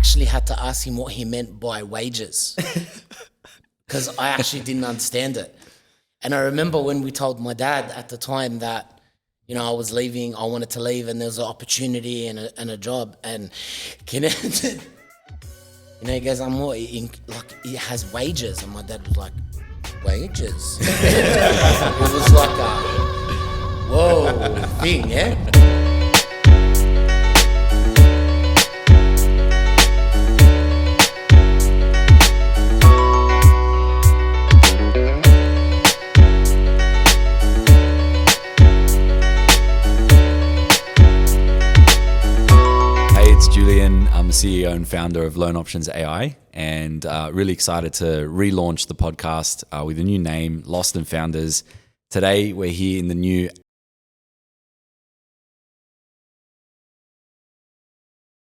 actually had to ask him what he meant by wages because I actually didn't understand it. And I remember when we told my dad at the time that, you know, I was leaving, I wanted to leave, and there was an opportunity and a job. And Kynan, you know, he goes, I'm more, like, it has wages. And my dad was like, wages? It was like a, whoa, thing, yeah? I'm the CEO and founder of loanoptions.ai, and really excited to relaunch the podcast with a new name, Lost and Founders. Today, we're here in the new...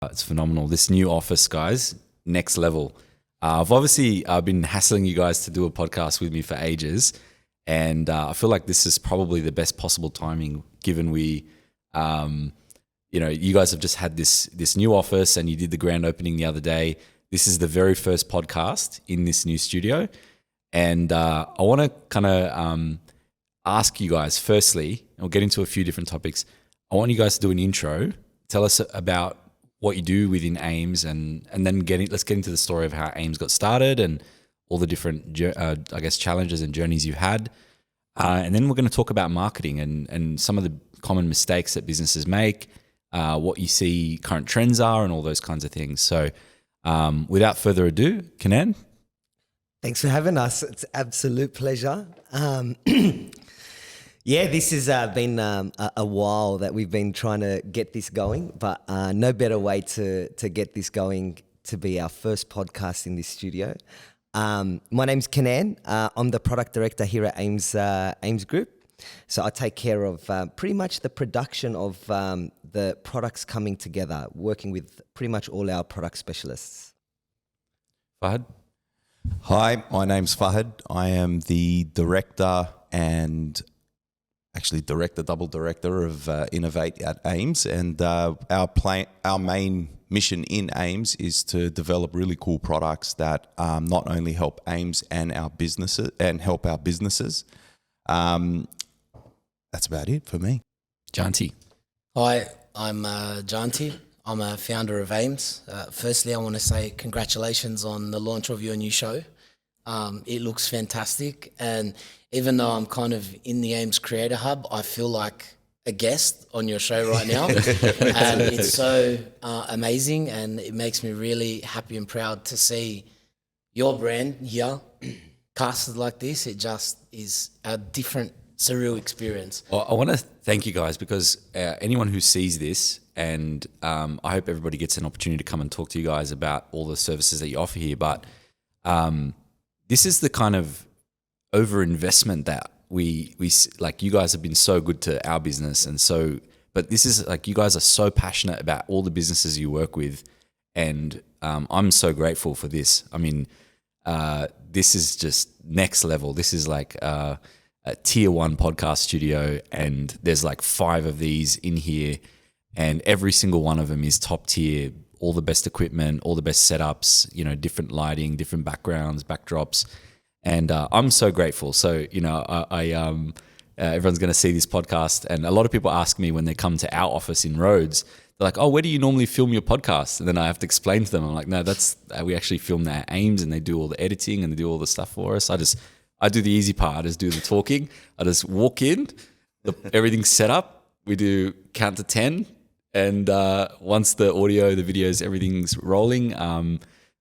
It's phenomenal. This new office, guys, next level. I've obviously been hassling you guys to do a podcast with me for ages, and I feel like this is probably the best possible timing, given we... you know, you guys have just had this new office and you did the grand opening the other day. This is the very first podcast in this new studio. And I want to kind of ask you guys, firstly, and we'll get into a few different topics. I want you guys to do an intro. Tell us about what you do within AiiMS and then let's get into the story of how AiiMS got started and all the different, I guess, challenges and journeys you've had. And then we're going to talk about marketing and some of the common mistakes that businesses make, what you see current trends are and all those kinds of things. So without further ado, Kynan. Thanks for having us. It's an absolute pleasure. Yeah, this has been a while that we've been trying to get this going, but no better way to get this going to be our first podcast in this studio. My name's Kynan. I'm the product director here at AiiMS Group. So I take care of pretty much the production of the products coming together, working with pretty much all our product specialists. Fahd? Hi, my name's Fahd. I am the director and actually double director of Innovate at AiiMS. And our main mission in AiiMS is to develop really cool products that not only help AiiMS and our businesses and help our businesses. That's about it for me. Janty. Hi, I'm Janty. I'm a founder of AiiMS. Firstly, I want to say congratulations on the launch of your new show. It looks fantastic. And even though I'm kind of in the AiiMS Creator Hub, I feel like a guest on your show right now. And it's so amazing, and it makes me really happy and proud to see your brand here casted like this. It just is a different surreal experience. Well, I want to thank you guys because anyone who sees this, and I hope everybody gets an opportunity to come and talk to you guys about all the services that you offer here. But this is the kind of overinvestment that we like. You guys have been so good to our business, and so. But this is like you guys are so passionate about all the businesses you work with, and I'm so grateful for this. I mean, this is just next level. This is like. A tier 1 podcast studio, and there's like 5 of these in here, and every single one of them is top tier, all the best equipment, all the best setups, you know, different lighting, different backgrounds, backdrops. And I'm so grateful. So, you know, everyone's going to see this podcast, and a lot of people ask me when they come to our office in Rhodes, they're like, oh, where do you normally film your podcast? And then I have to explain to them, I'm like, no, that's we actually film that at AiiMS, and they do all the editing and they do all the stuff for us. I do the easy part. I just do the talking. I just walk in, everything's set up. We do count to 10. And once the audio, the videos, everything's rolling,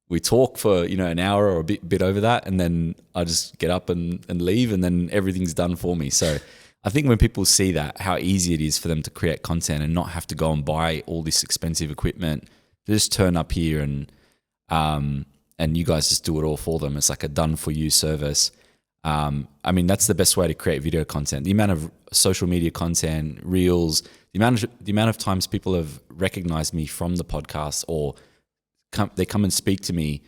we talk for, you know, an hour or a bit over that. And then I just get up and leave, and then everything's done for me. So I think when people see that, how easy it is for them to create content and not have to go and buy all this expensive equipment, they just turn up here and you guys just do it all for them. It's like a done for you service. I mean, that's the best way to create video content. The amount of social media content, reels, the amount of times people have recognized me from the podcast, or they come and speak to me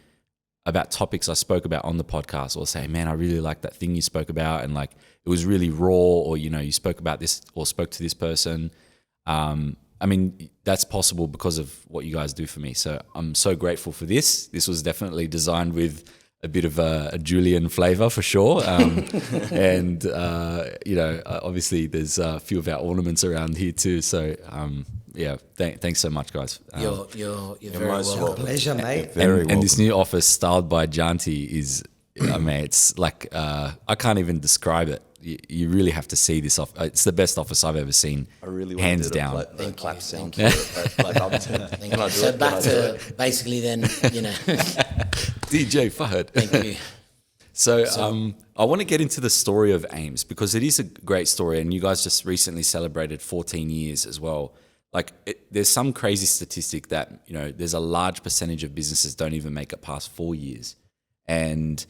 about topics I spoke about on the podcast, or say, man, I really like that thing you spoke about, and like it was really raw, or you know, you spoke about this or spoke to this person. I mean, that's possible because of what you guys do for me. So I'm so grateful for this. This was definitely designed with a bit of a Julian flavor for sure. And, obviously there's a few of our ornaments around here too. So, thanks so much, guys. You're very welcome. Pleasure, mate. And this new office styled by Janty is, I mean, it's like, I can't even describe it. You really have to see this off. It's the best office I've ever seen. I really hands down. clap sound. Thank you. So back to basically then, DJ Fahd. Thank you. So I want to get into the story of AiiMS because it is a great story, and you guys just recently celebrated 14 years as well. Like, there's some crazy statistic that there's a large percentage of businesses don't even make it past 4 years, and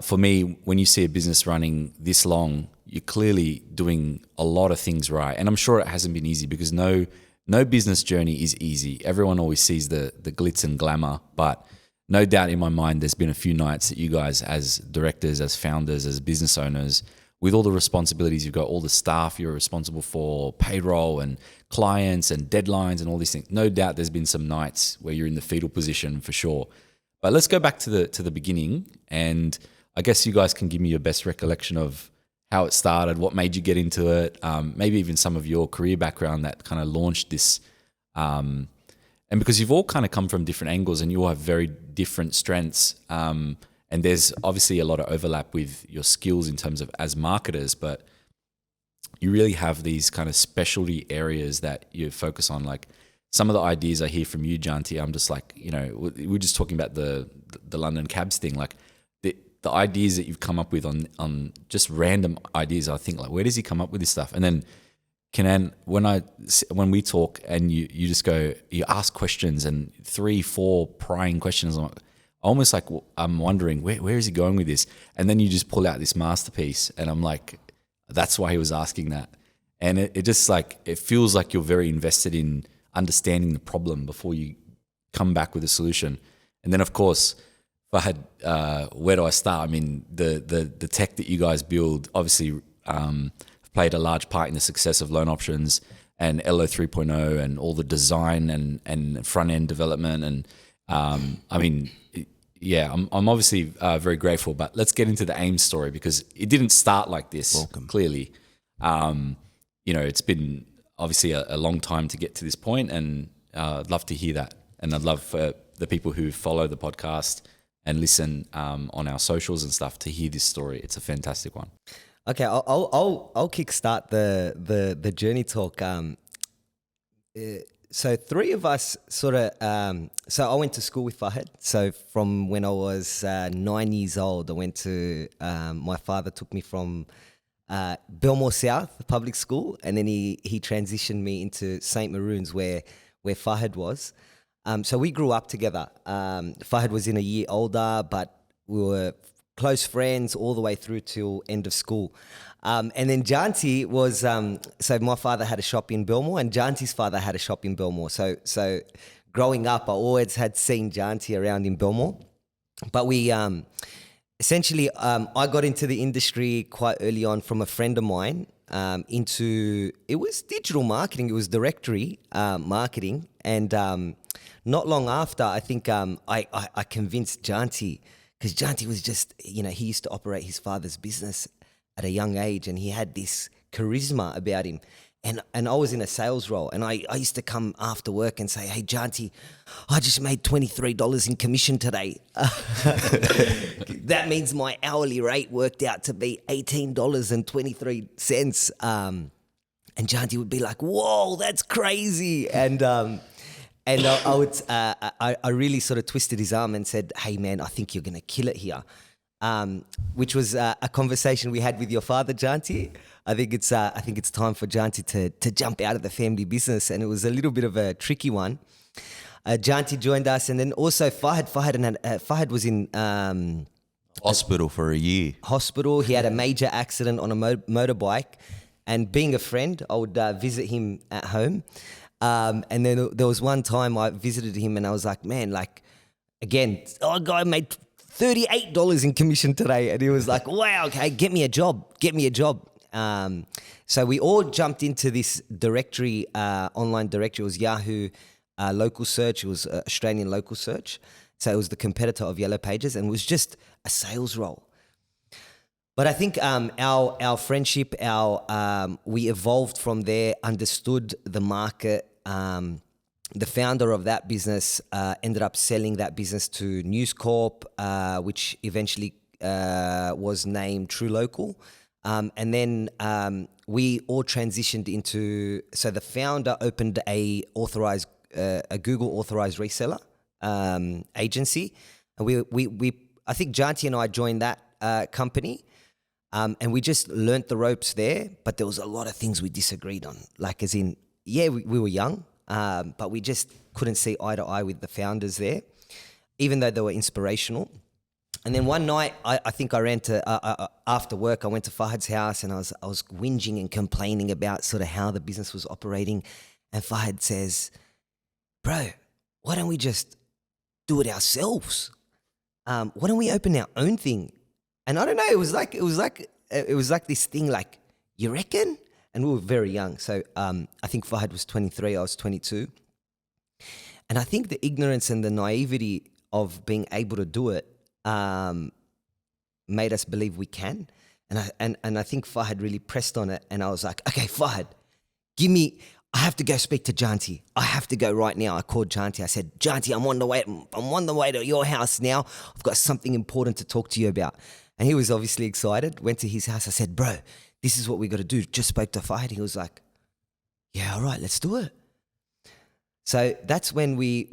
for me, when you see a business running this long, you're clearly doing a lot of things right. And I'm sure it hasn't been easy because no business journey is easy. Everyone always sees the glitz and glamour, but no doubt in my mind, there's been a few nights that you guys as directors, as founders, as business owners, with all the responsibilities, you've got all the staff you're responsible for, payroll and clients and deadlines and all these things. No doubt there's been some nights where you're in the fetal position for sure. But let's go back to the beginning, and I guess you guys can give me your best recollection of how it started, what made you get into it, maybe even some of your career background that kind of launched this. And because you've all kind of come from different angles and you all have very different strengths, and there's obviously a lot of overlap with your skills in terms of as marketers, but you really have these kind of specialty areas that you focus on. Like, some of the ideas I hear from you, Janty, I'm just like, we're just talking about the London cabs thing. Like, the ideas that you've come up with on just random ideas, I think, like, where does he come up with this stuff? And then Kynan, when we talk and you just go, you ask questions and 3-4 prying questions, I'm wondering where is he going with this? And then you just pull out this masterpiece, and I'm like, that's why he was asking that. And it just like, it feels like you're very invested in understanding the problem before you come back with a solution. And then, of course, Fahd, where do I start? I mean, the tech that you guys build obviously played a large part in the success of Loan Options and LO 3.0 and all the design and front end development. And I'm obviously very grateful. But let's get into the AiiMS story, because it didn't start like this. Welcome. Clearly, it's been obviously a long time to get to this point, and I'd love to hear that. And I'd love for the people who follow the podcast and listen on our socials and stuff to hear this story. It's a fantastic one. Okay, I'll kickstart the journey talk. So three of us sort of. So I went to school with Fahd. So from when I was 9 years old, I went to. My father took me from Belmore South Public School, and then he transitioned me into St Maroons, where Fahd was. So we grew up together. Fahd was in a year older, but we were close friends all the way through till end of school. And then Janty was, so my father had a shop in Belmore, and Janty's father had a shop in Belmore. So growing up, I always had seen Janty around in Belmore. But we, essentially, I got into the industry quite early on from a friend of mine, it was digital marketing, it was directory marketing. And not long after, I think I convinced Janty, because Janty was just, he used to operate his father's business at a young age, and he had this charisma about him. And I was in a sales role, and I used to come after work and say, "Hey, Janty, I just made $23 in commission today." That means my hourly rate worked out to be $18.23. And Janty would be like, "Whoa, that's crazy!" And I really sort of twisted his arm and said, "Hey, man, I think you're going to kill it here." Which was a conversation we had with your father, Janty. I think it's time for Janty to jump out of the family business, and it was a little bit of a tricky one. Janty joined us, and then also Fahd was in hospital for a year. Hospital. He had a major accident on a motorbike, and being a friend, I would visit him at home. And then there was one time I visited him, and I was like, "Man, like, again, guy made $38 in commission today." And he was like, "Wow, okay, get me a job. So we all jumped into this directory, online directory. It was Yahoo local search. It was Australian local search. So it was the competitor of Yellow Pages, and it was just a sales role. But I think our friendship, we evolved from there, understood the market. The founder of that business ended up selling that business to News Corp, which eventually was named True Local. And then we all transitioned into, so the founder opened a Google authorized reseller agency. And we I think Janty and I joined that company. And we just learnt the ropes there, but there was a lot of things we disagreed on. Like as in, yeah, we were young, but we just couldn't see eye to eye with the founders there, even though they were inspirational. And then one night, I think I ran to, after work, I went to Fahd's house and I was whinging and complaining about sort of how the business was operating. And Fahd says, bro, why don't we just do it ourselves? Why don't we open our own thing? And I don't know, it was like this thing like, you reckon? And we were very young. So I think Fahd was 23, I was 22. And I think the ignorance and the naivety of being able to do it made us believe we can. And I think Fahd really pressed on it. And I was like, okay, Fahd, I have to go speak to Janty. I have to go right now. I called Janty. I said, Janty, I'm on the way to your house now. I've got something important to talk to you about. And he was obviously excited, went to his house. I said, bro, this is what we got to do. Just spoke to Fahd. He was like, yeah, all right, let's do it. So that's when we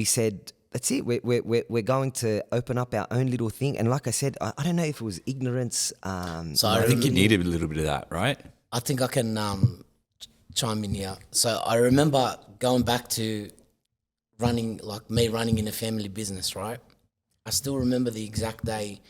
said, that's it. We're going to open up our own little thing. And like I said, I don't know if it was ignorance. So I think you needed a little bit of that, right? I think I can chime in here. So I remember going back to running in a family business, right? I still remember the exact day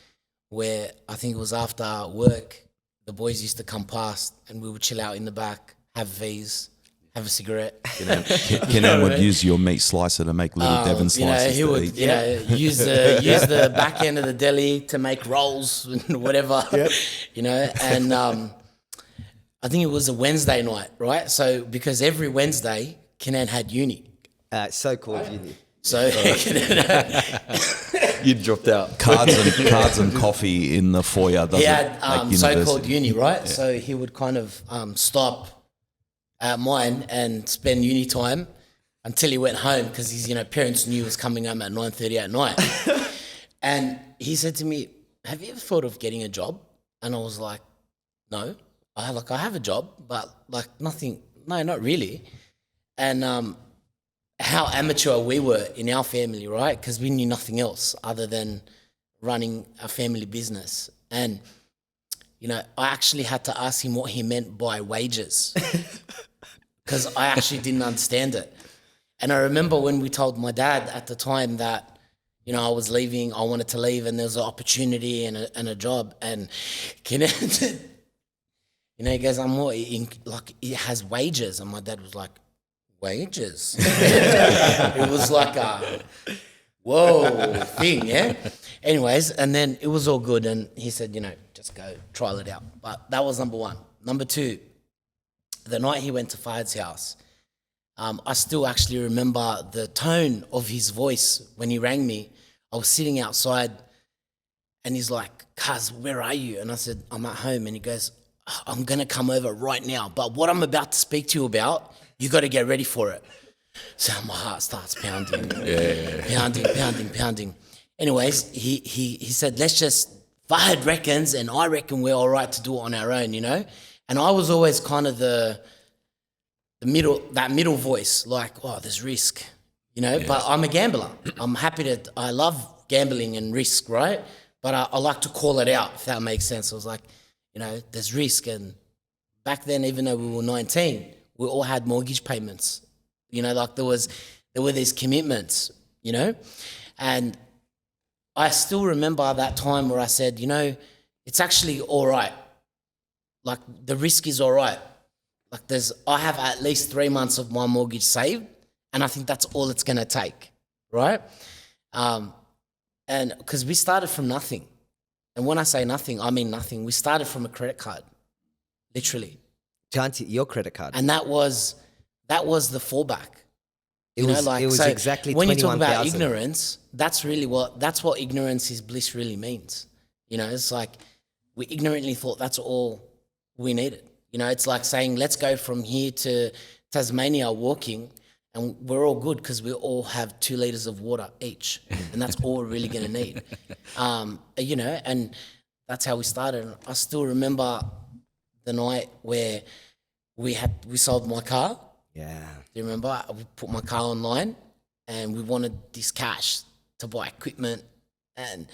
where I think it was after work, the boys used to come past and we would chill out in the back, have V's, have a cigarette. Kynan would use your meat slicer to make little Devon slices. He would, use the back end of the deli to make rolls and whatever, and I think it was a Wednesday night, right? So because every Wednesday, Kynan had uni. So-called uni. So You dropped out. Cards and coffee in the foyer. He had so-called uni, right? Yeah. So he would kind of stop at mine and spend uni time until he went home because his parents knew he was coming home at 9:30 at night. And he said to me, have you ever thought of getting a job? And I was like, no. I have a job, but nothing, no, not really. And how amateur we were in our family, right? Because we knew nothing else other than running a family business. And, I actually had to ask him what he meant by wages because I actually didn't understand it. And I remember when we told my dad at the time that, I was leaving, I wanted to leave and there was an opportunity and a job. And he goes, it has wages. And my dad was like, wages? It was like a whoa thing, yeah? Anyways, and then it was all good. And he said, just go trial it out. But that was number one. Number two, the night he went to Fahd's house, I still actually remember the tone of his voice when he rang me. I was sitting outside and he's like, Cuz, where are you? And I said, I'm at home. And he goes, I'm going to come over right now. But what I'm about to speak to you about, you got to get ready for it. So my heart starts pounding, pounding. Anyways, he said, Fahd reckons, and I reckon we're all right to do it on our own, And I was always kind of that middle voice, like, oh, there's risk, But I'm a gambler. I love gambling and risk, right? But I like to call it out, if that makes sense. I was like, there's risk. And back then, even though we were 19, we all had mortgage payments, there were these commitments, and I still remember that time where I said, it's actually all right. Like the risk is all right. I have at least 3 months of my mortgage saved and I think that's all it's going to take. Right. And because we started from nothing. And when I say nothing, I mean nothing. We started from a credit card, literally. Janty, your credit card. And that was the fallback. It was exactly when you talk about 21,000. ignorance, that's what ignorance is bliss really means. You know, it's like we ignorantly thought that's all we needed. You know, it's like saying, let's go from here to Tasmania walking, and we're all good because we all have 2 liters of water each, and that's all we're really going to need. You know, and that's how we started. I still remember the night where we sold my car. Yeah. Do you remember? I put my car online, and we wanted this cash to buy equipment and,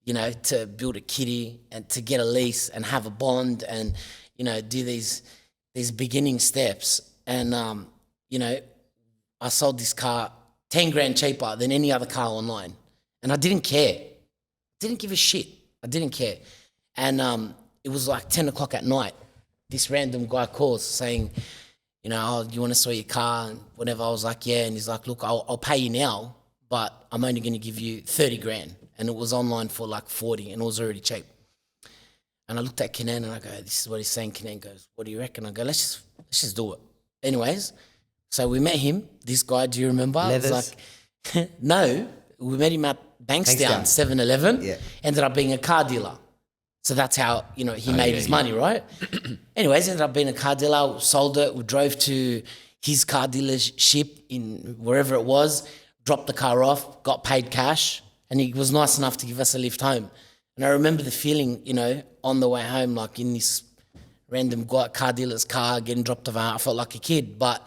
you know, to build a kitty and to get a lease and have a bond and, you know, do these beginning steps. And, you know, I sold this car 10 grand cheaper than any other car online. And I didn't care. Didn't give a shit. I didn't care. And it was like 10 o'clock at night. This random guy calls saying, you know, oh, you want to sell your car and whatever. I was like, yeah. And he's like, look, I'll pay you now, but I'm only going to give you 30 grand. And it was online for like 40 and it was already cheap. And I looked at Kynan and I go, this is what he's saying. Kynan goes, what do you reckon? I go, let's just do it. Anyways, so we met him, this guy, do you remember? Leathers? It was like, no, we met him at Bankstown, Bankstown. 7-Eleven. Yeah. Ended up being a car dealer. So that's how, you know, he made his money, right? Anyways, ended up being a car dealer, sold it. We drove to his car dealership in wherever it was, dropped the car off, got paid cash, and he was nice enough to give us a lift home. And I remember the feeling, you know, on the way home, like in this random car dealer's car, getting dropped off. I felt like a kid. But,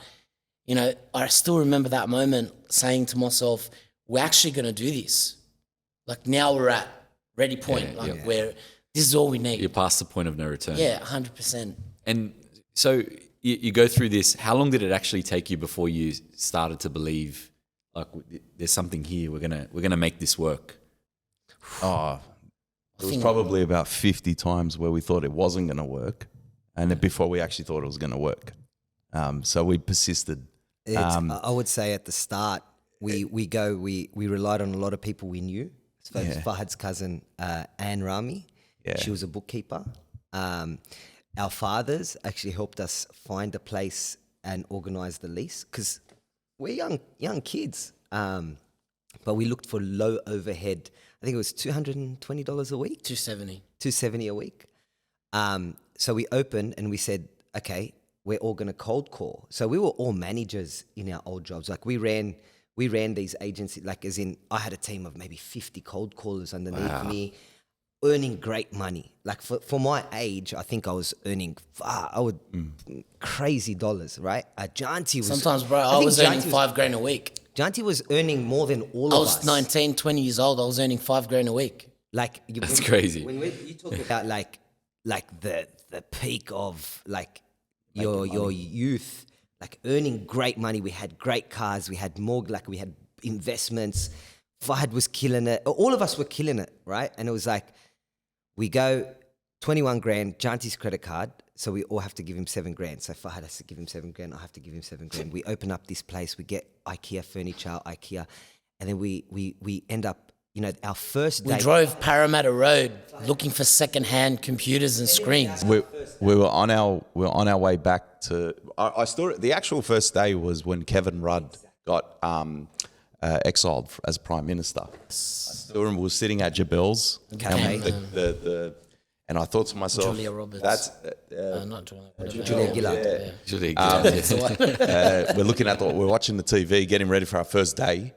you know, I still remember that moment saying to myself, we're actually going to do this. Like now we're at ready point, where this is all we need. You're past the point of no return. Yeah, 100%. And so you go through this. How long did it actually take you before you started to believe, like, there's something here? We're gonna make this work. Oh, it was probably about 50 times where we thought it wasn't going to work, and then before we actually thought it was going to work. So we persisted. I would say at the start, we relied on a lot of people we knew. So Fahad's cousin, Anne Rami, she was a bookkeeper. Our fathers actually helped us find a place and organise the lease because we're young kids. But we looked for low overhead. I think it was $220 a week. $270 a week. So we opened and we said, okay, we're all going to cold call. So we were all managers in our old jobs. Like we ran these agencies, like as in I had a team of maybe 50 cold callers underneath me, earning great money. Like for my age, I think I was earning crazy dollars, right? Janty was... Sometimes, bro, I was earning $5,000 a week. Janty was earning more than all of us. I was 19, 20 years old. I was earning $5,000 a week. Like that's crazy. When you talk about like the peak of like your youth, like earning great money. We had great cars. We had we had investments. Fahd was killing it. All of us were killing it, right? And it was like, we go 21 grand, Janty's credit card. So we all have to give him 7 grand. So Fahd has to give him 7 grand. I have to give him 7 grand. We open up this place. We get IKEA furniture, and then we end up, you know, our first day. We drove Parramatta Road looking for second-hand computers and screens. We were on our way back to. I still, the actual first day was when Kevin Rudd got exiled as Prime Minister. I still remember we were sitting at Jabel's, and I thought to myself, Julia Roberts. That's Not Julia. Julia Gillard. Julia, we're watching the TV, getting ready for our first day.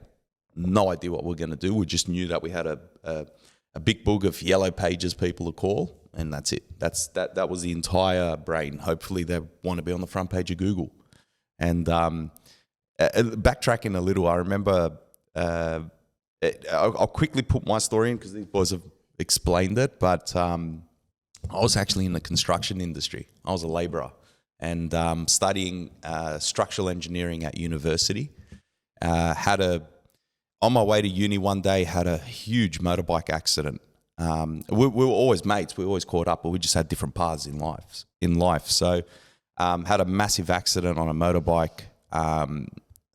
No idea what we're going to do. We just knew that we had a big book of yellow pages people to call, and that's it. That was the entire brain. Hopefully they want to be on the front page of Google. And backtracking a little, I remember I'll quickly put my story in because these boys have explained it, but I was actually in the construction industry. I was a labourer and studying structural engineering at university. On my way to uni one day, had a huge motorbike accident. We were always mates. We always caught up, but we just had different paths in life. So had a massive accident on a motorbike,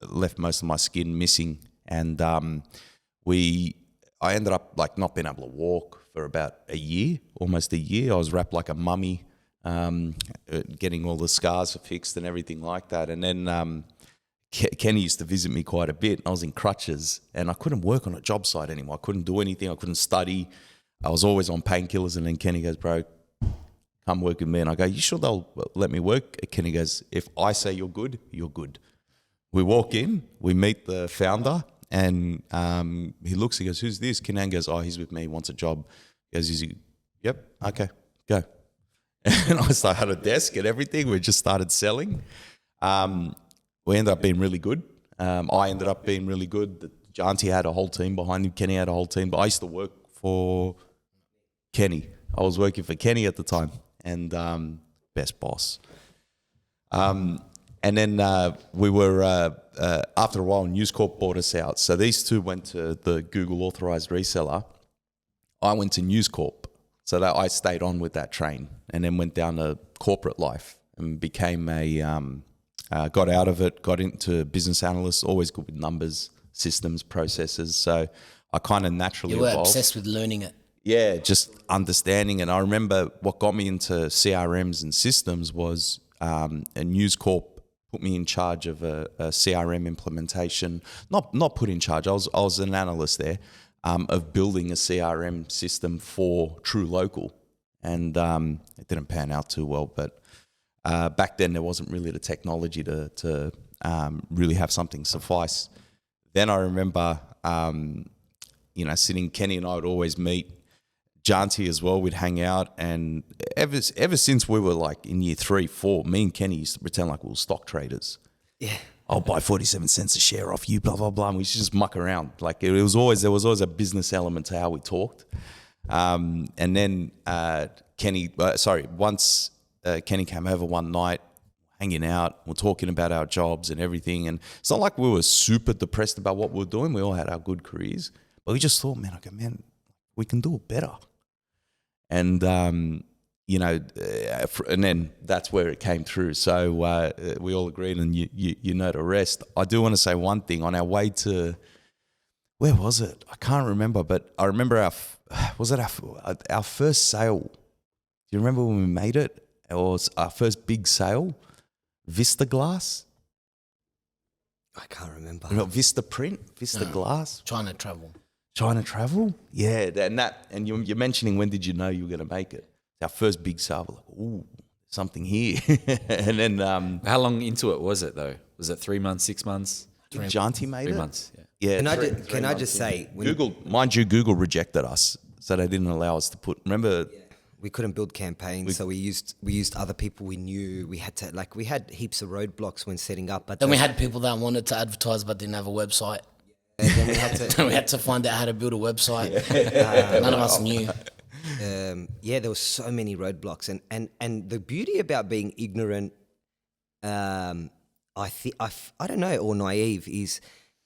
left most of my skin missing. And I ended up like not being able to walk for about almost a year. I was wrapped like a mummy, getting all the scars fixed and everything like that. And then Kenny used to visit me quite a bit. I was in crutches and I couldn't work on a job site anymore. I couldn't do anything. I couldn't study. I was always on painkillers. And then Kenny goes, bro, come work with me. And I go, you sure they'll let me work? Kenny goes, if I say you're good, you're good. We walk in, we meet the founder, and he looks, he goes, who's this? Kynan goes, oh, he's with me, he wants a job. He goes, is he? Yep, okay, go. And I started at a desk and everything. We just started selling. We ended up being really good. I ended up being really good. Janty had a whole team behind him. Kenny had a whole team. But I used to work for Kenny. I was working for Kenny at the time, and best boss. And then we were, after a while, News Corp bought us out. So these two went to the Google authorized reseller. I went to News Corp. So that I stayed on with that train and then went down to corporate life and became got out of it, got into business analyst, always good with numbers, systems, processes. So I kind of naturally You were evolved. obsessed with learning it. Yeah, just understanding. And I remember what got me into CRMs and systems was a News Corp put me in charge of a CRM implementation. Not put in charge. I was an analyst there of building a CRM system for True Local, and it didn't pan out too well. But back then there wasn't really the technology to really have something suffice. Then I remember, sitting. Kenny and I would always meet. Janty as well, we'd hang out, and ever since we were like in year 3, 4, me and Kenny used to pretend like we were stock traders. Yeah. I'll buy 47 cents a share off you, blah, blah, blah. And we used to just muck around. Like there was always a business element to how we talked. And then once Kenny came over one night, hanging out, we're talking about our jobs and everything. And it's not like we were super depressed about what we were doing. We all had our good careers, but we just thought, man, we can do it better. And, and then that's where it came through. So we all agreed, and you know the rest. I do want to say one thing. On our way to, where was it? I can't remember, but I remember our first sale. Do you remember when we made it? It was our first big sale, Vista Glass. I can't remember. Vista Print, Vista Glass. China travel. China travel? Yeah, and you're mentioning, when did you know you were going to make it? Our first big sale, we're like, ooh, something here. And then... How long into it was it, though? Was it 3 months, 6 months? Janty made 3 it? months, yeah. Yeah. Can I just say... Google rejected us, so they didn't allow us to put... Remember... Yeah. We couldn't build campaigns, so we used other people we knew. We had heaps of roadblocks when setting up. But Then we had people that wanted to advertise but didn't have a website. and then we had to find out how to build a website. None of us knew. There were so many roadblocks, and the beauty about being ignorant, I don't know, or naive is,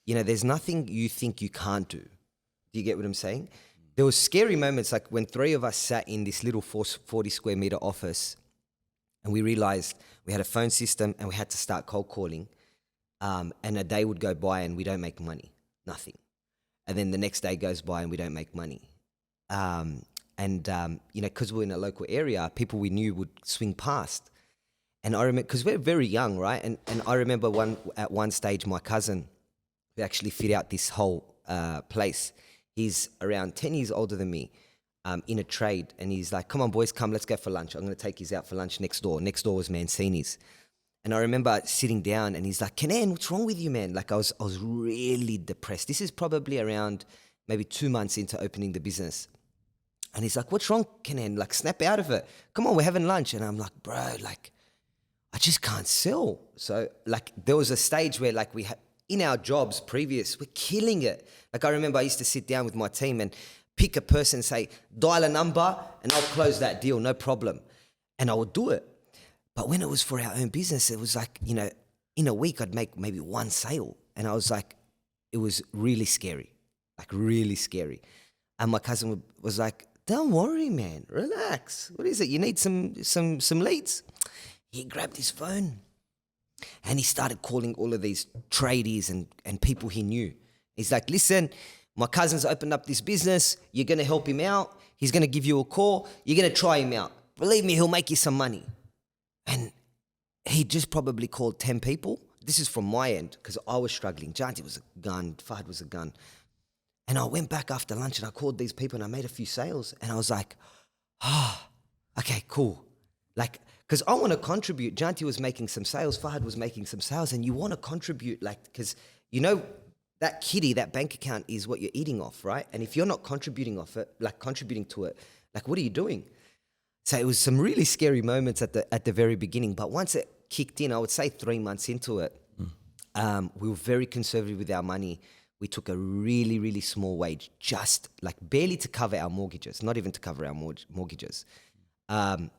there's nothing you think you can't do. Do you get what I'm saying? There were scary moments, like when 3 of us sat in this little 40 square meter office, and we realized we had a phone system and we had to start cold calling, and a day would go by and we don't make money, nothing, and then the next day goes by and we don't make money. Because we're in a local area, people we knew would swing past. And I remember, because we're very young, right? And I remember at one stage, my cousin, who actually fit out this whole place, he's around 10 years older than me, in a trade. And he's like, come on, boys, come, let's go for lunch. I'm going to take you out for lunch next door. Next door was Mancini's. And I remember sitting down and he's like, Kynan, what's wrong with you, man? Like I was really depressed. This is probably around maybe 2 months into opening the business. And he's like, what's wrong, Kynan? Like, snap out of it. Come on, we're having lunch. And I'm like, bro, like, I just can't sell. So, like, there was a stage where, like, we had, in our jobs previous, we're killing it. Like, I remember I used to sit down with my team and pick a person and say, dial a number and I'll close that deal, no problem. And I would do it. But when it was for our own business, it was like, in a week, I'd make maybe 1 sale. And I was like, it was really scary, like really scary. And my cousin was like, don't worry, man, relax. What is it? You need some leads? He grabbed his phone and he started calling all of these tradies and people he knew. He's like, listen, my cousin's opened up this business. You're going to help him out. He's going to give you a call. You're going to try him out. believe me, he'll make you some money. And he just probably called 10 people. This is from my end because I was struggling. Janty was a gun. Fahd was a gun. And I went back after lunch and I called these people and I made a few sales. And I was like, okay, cool. Like, because I want to contribute. Janty was making some sales. Fahd was making some sales. And you want to contribute, like, because, you know, that kitty, that bank account is what you're eating off, right? And if you're not contributing to it, like, what are you doing? So it was some really scary moments at the very beginning. But once it kicked in, I would say 3 months into it, we were very conservative with our money. We took a really, really small wage, just like barely to cover our mortgages, not even to cover our mortgages.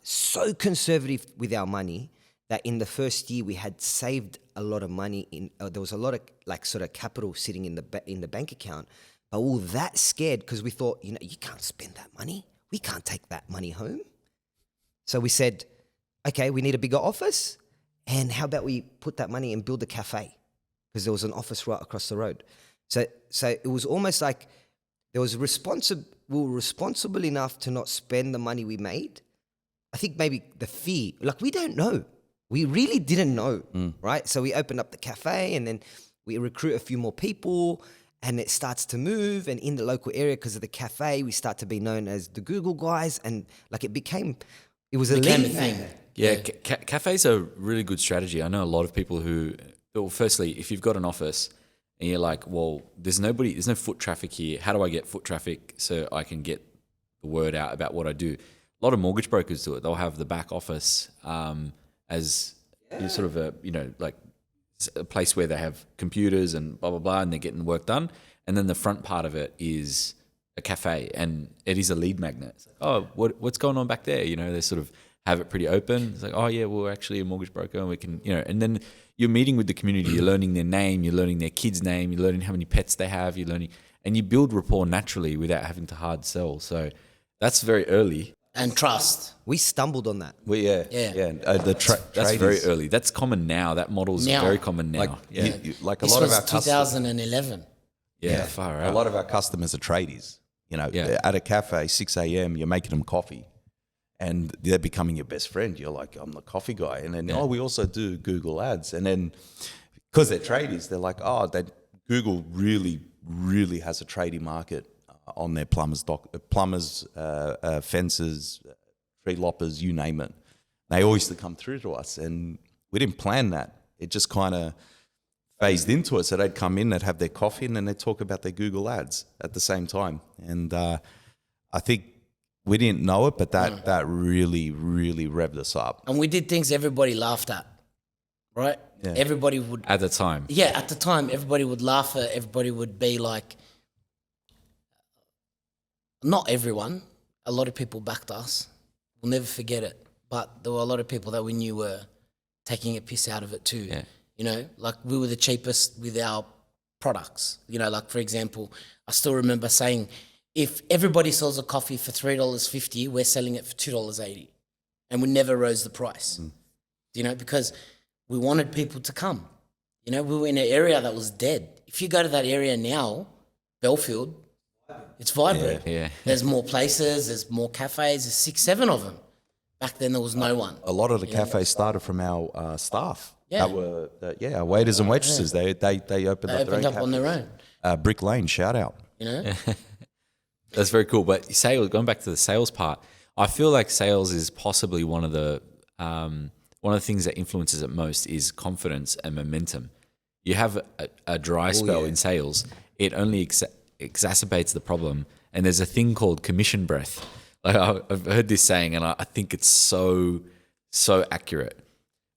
So conservative with our money that in the first year we had saved a lot of money. There was a lot of like sort of capital sitting in the bank account, but we were that scared because we thought, you can't spend that money. We can't take that money home. So we said, okay, we need a bigger office, and how about we put that money and build a cafe? Because there was an office right across the road. So it was almost like we were responsible enough to not spend the money we made. I think maybe the fear, like we don't know. We really didn't know, right? So we opened up the cafe and then we recruit a few more people and it starts to move. And in the local area, because of the cafe, we start to be known as the Google guys. And like it was a thing. Yeah, cafes are a really good strategy. I know a lot of people who, well, firstly, if you've got an office and you're like, well, there's no foot traffic here. How do I get foot traffic so I can get the word out about what I do? A lot of mortgage brokers do it. They'll have the back office as sort of a place where they have computers and blah, blah, blah, and they're getting work done. And then the front part of it is a cafe, and it is a lead magnet. It's like, oh, what's going on back there? They sort of have it pretty open. It's like, oh yeah, we're actually a mortgage broker, and we can, and then you're meeting with the community, you're learning their name, you're learning their kid's name, you're learning how many pets they have, and you build rapport naturally without having to hard sell. So that's very early. And trust. We stumbled on that. That's very early. That's common now. That model is very common now. Like, yeah. a lot of our 2011. Yeah, far out. A lot of our customers are tradies. At a cafe, 6 a.m., you're making them coffee. And they're becoming your best friend. You're like, I'm the coffee guy. And then, we also do Google ads. And then because they're tradies, they're like, Google really, really has a tradie market on their plumbers, fences, tree loppers, you name it. They always used to come through to us. And we didn't plan that. It just kind of phased into it. So they'd come in, they'd have their coffee, and then they'd talk about their Google ads at the same time. And I think we didn't know it, but that really, really revved us up. And we did things everybody laughed at, right? Yeah. Everybody would... At the time. Yeah, at the time, everybody would laugh at, everybody would be like... Not everyone. A lot of people backed us. We'll never forget it. But there were a lot of people that we knew were taking a piss out of it too. Yeah. Like we were the cheapest with our products. Like for example, I still remember saying, if everybody sells a coffee for $3.50, we're selling it for $2.80. And we never rose the price, because we wanted people to come. We were in an area that was dead. If you go to that area now, Belfield, it's vibrant. Yeah. There's more places, there's more cafes, there's 6, 7 of them. Back then there was no one. A lot of the cafes started from our staff. Yeah. That were, our waiters and waitresses. They opened up on their own. Brick Lane, shout out. That's very cool. But going back to the sales part, I feel like sales is possibly one of the things that influences it most is confidence and momentum. You have a dry spell in sales, it only exacerbates the problem. And there's a thing called commission breath. Like I've heard this saying, and I think it's so accurate.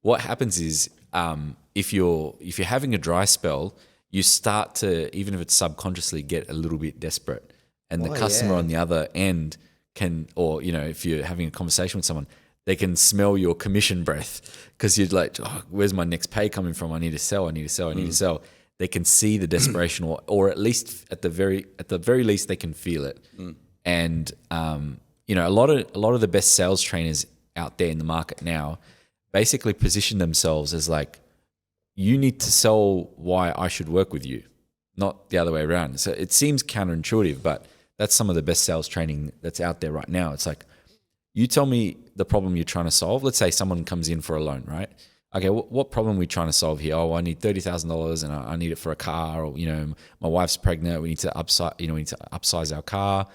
What happens is if you're having a dry spell, you start to, even if it's subconsciously, get a little bit desperate. And the customer on the other end can, or, if you're having a conversation with someone, they can smell your commission breath because you're like, oh, where's my next pay coming from? I need to sell. They can see the desperation or at least at the very least, they can feel it. And, a lot of the best sales trainers out there in the market now basically position themselves as like, you need to sell why I should work with you, not the other way around. So it seems counterintuitive, but that's some of the best sales training that's out there right now. It's like, you tell me the problem you're trying to solve. Let's say someone comes in for a loan, right? Okay, what problem are we trying to solve here? Oh, I need $30,000 and I need it for a car, or my wife's pregnant. We need to upsize our car,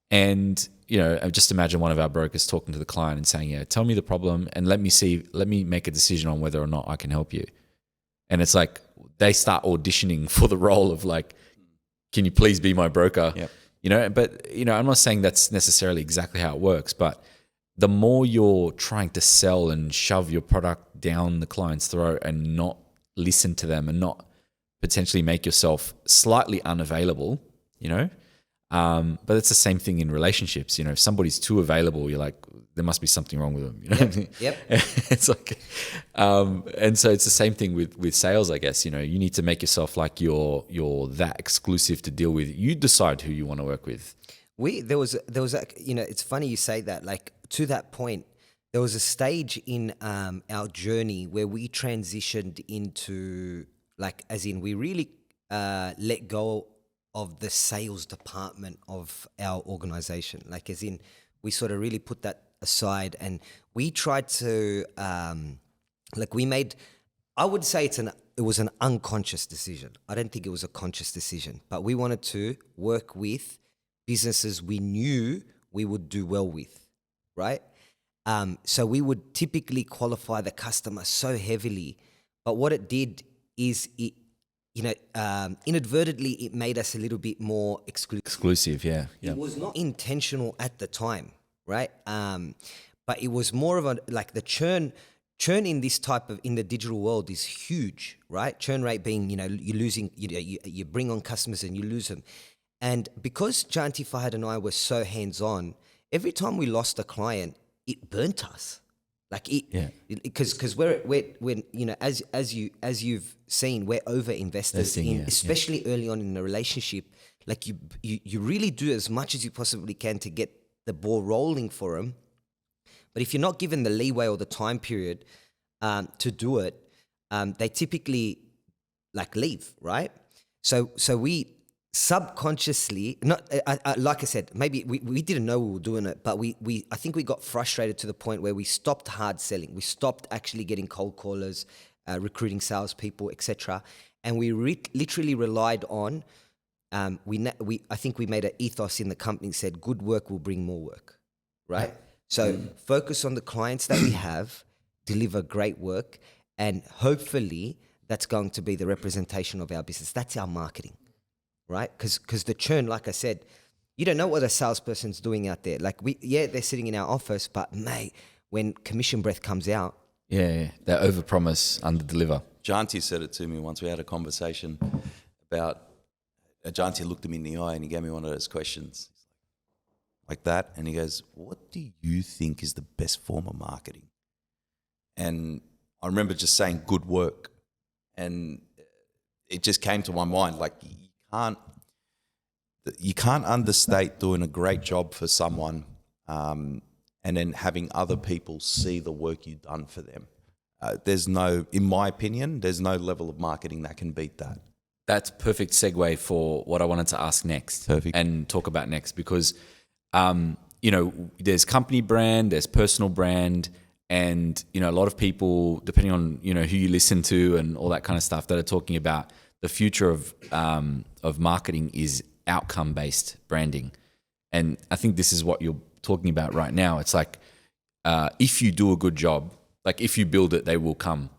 and just imagine one of our brokers talking to the client and saying, "Yeah, tell me the problem and let me make a decision on whether or not I can help you." And it's like they start auditioning for the role of like, "Can you please be my broker?" Yep. But I'm not saying that's necessarily exactly how it works, but the more you're trying to sell and shove your product down the client's throat and not listen to them and not potentially make yourself slightly unavailable, but it's the same thing in relationships. If somebody's too available, you're like, there must be something wrong with them. Yep. It's like, and so it's the same thing with sales, I guess. You need to make yourself like you're that exclusive to deal with. You decide who you want to work with. There was it's funny you say that. Like, to that point, there was a stage in our journey where we transitioned into, like, as in we really let go of the sales department of our organization. Like, as in we sort of really put that aside, and we tried to I would say it was an unconscious decision. I don't think it was a conscious decision, but we wanted to work with businesses we knew we would do well with, right? So we would typically qualify the customer so heavily, but what it did is it, inadvertently, it made us a little bit more exclusive. Exclusive, yeah. It was not intentional at the time, right? But it was more of the churn in this in the digital world is huge, right? Churn rate being, you're losing, you bring on customers and you lose them. And because Janty, Fahd and I were so hands-on, every time we lost a client, it burnt us. Because as you've seen, we're over investors especially early on in a relationship. Like, you really do as much as you possibly can to get the ball rolling for them. But if you're not given the leeway or the time period to do it, they typically leave, right? So we subconsciously, like I said, maybe we didn't know we were doing it, but I think we got frustrated to the point where we stopped hard selling. We stopped actually getting cold callers, recruiting salespeople, etc. And we literally relied on, I think we made an ethos in the company, said good work will bring more work, right? So focus on the clients that we have, deliver great work, and hopefully that's going to be the representation of our business. That's our marketing. Right? Because the churn, like I said, you don't know what a salesperson's doing out there. Like, they're sitting in our office, but mate, when commission breath comes out. Yeah. They overpromise, underdeliver. Janty said it to me once. We had a conversation about, Janty looked at me in the eye and he gave me one of those questions like that. And he goes, what do you think is the best form of marketing? And I remember just saying good work. And it just came to my mind, like, you can't understate doing a great job for someone and then having other people see the work you've done for them. In my opinion, there's no level of marketing that can beat that. That's perfect segue for what I wanted to ask next. Perfect. And talk about next, because there's company brand, there's personal brand, and a lot of people, depending on who you listen to and all that kind of stuff, that are talking about the future of marketing is outcome-based branding. And I think this is what you're talking about right now. It's like, if you do a good job, like if you build it, they will come.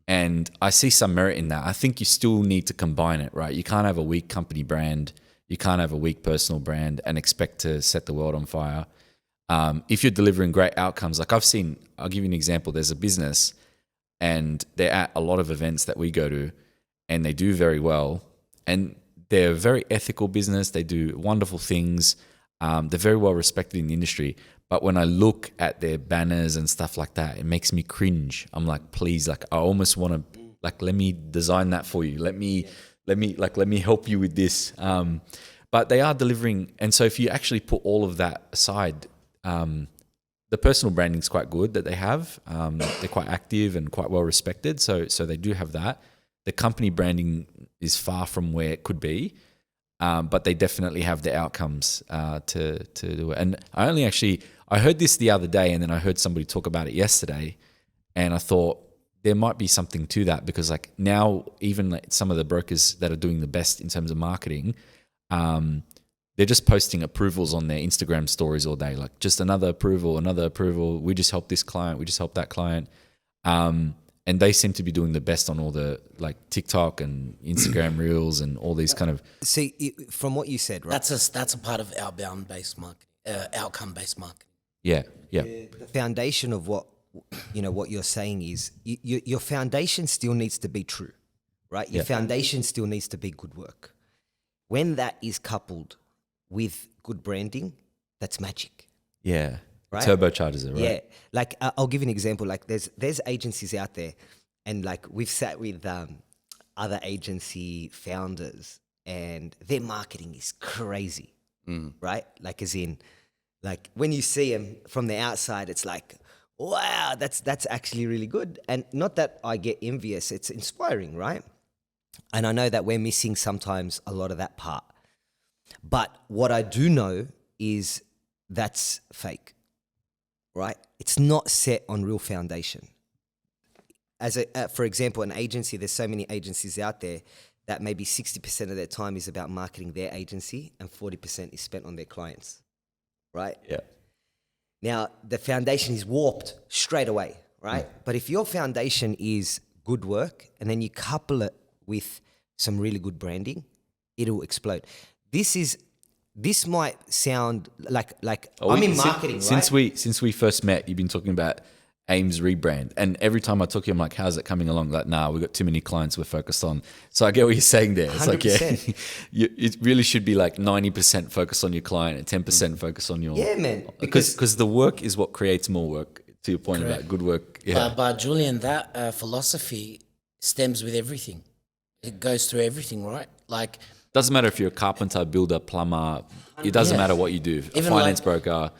And I see some merit in that. I think you still need to combine it, right? You can't have a weak company brand. You can't have a weak personal brand and expect to set the world on fire. If you're delivering great outcomes, like I'll give you an example. There's a business and they're at a lot of events that we go to, and they do very well, and they're a very ethical business. They do wonderful things. They're very well respected in the industry. But when I look at their banners and stuff like that, it makes me cringe. I'm like, please, like, I almost want to, like, let me design that for you. Let me help you with this. But they are delivering. And so if you actually put all of that aside, the personal branding is quite good that they have. They're quite active and quite well respected. So they do have that. The company branding is far from where it could be, but they definitely have the outcomes to do it. And I I heard this the other day, and then I heard somebody talk about it yesterday, and I thought there might be something to that, because like now even like some of the brokers that are doing the best in terms of marketing, they're just posting approvals on their Instagram stories all day, like just another approval. We just helped this client. We just helped that client. And they seem to be doing the best on all the like TikTok and Instagram reels and all these kind of. See, from what you said, right? That's a part of outbound based marketing, outcome based marketing. Yeah. The foundation of what you're saying is your foundation still needs to be true, right? Your foundation still needs to be good work. When that is coupled with good branding, that's magic. Yeah. Right? Turbocharges it, right? Yeah. Like I'll give you an example. Like there's agencies out there, and like we've sat with other agency founders, and their marketing is crazy, right? Like as in, like when you see them from the outside, it's like, wow, that's actually really good. And not that I get envious, it's inspiring, right? And I know that we're missing sometimes a lot of that part. But what I do know is that's fake, right? It's not set on real foundation. For example, an agency, there's so many agencies out there that maybe 60% of their time is about marketing their agency and 40% is spent on their clients, right? Yeah. Now, the foundation is warped straight away, right? But if your foundation is good work and then you couple it with some really good branding, it'll explode. This might sound like I'm in marketing, right? Since we first met, you've been talking about AiiMS rebrand, and every time I talk to you, I'm like, "How's it coming along?" Like, nah, we've got too many clients we're focused on. So I get what you're saying there. It's 100%. like, yeah, it really should be like 90% focus on your client and 10% focus on your man. Because the work is what creates more work. To your point about good work, yeah. But Julian, that philosophy stems with everything. It goes through everything, right? Like, Doesn't matter if you're a carpenter, builder, plumber. It doesn't matter what you do. A Even finance like- broker,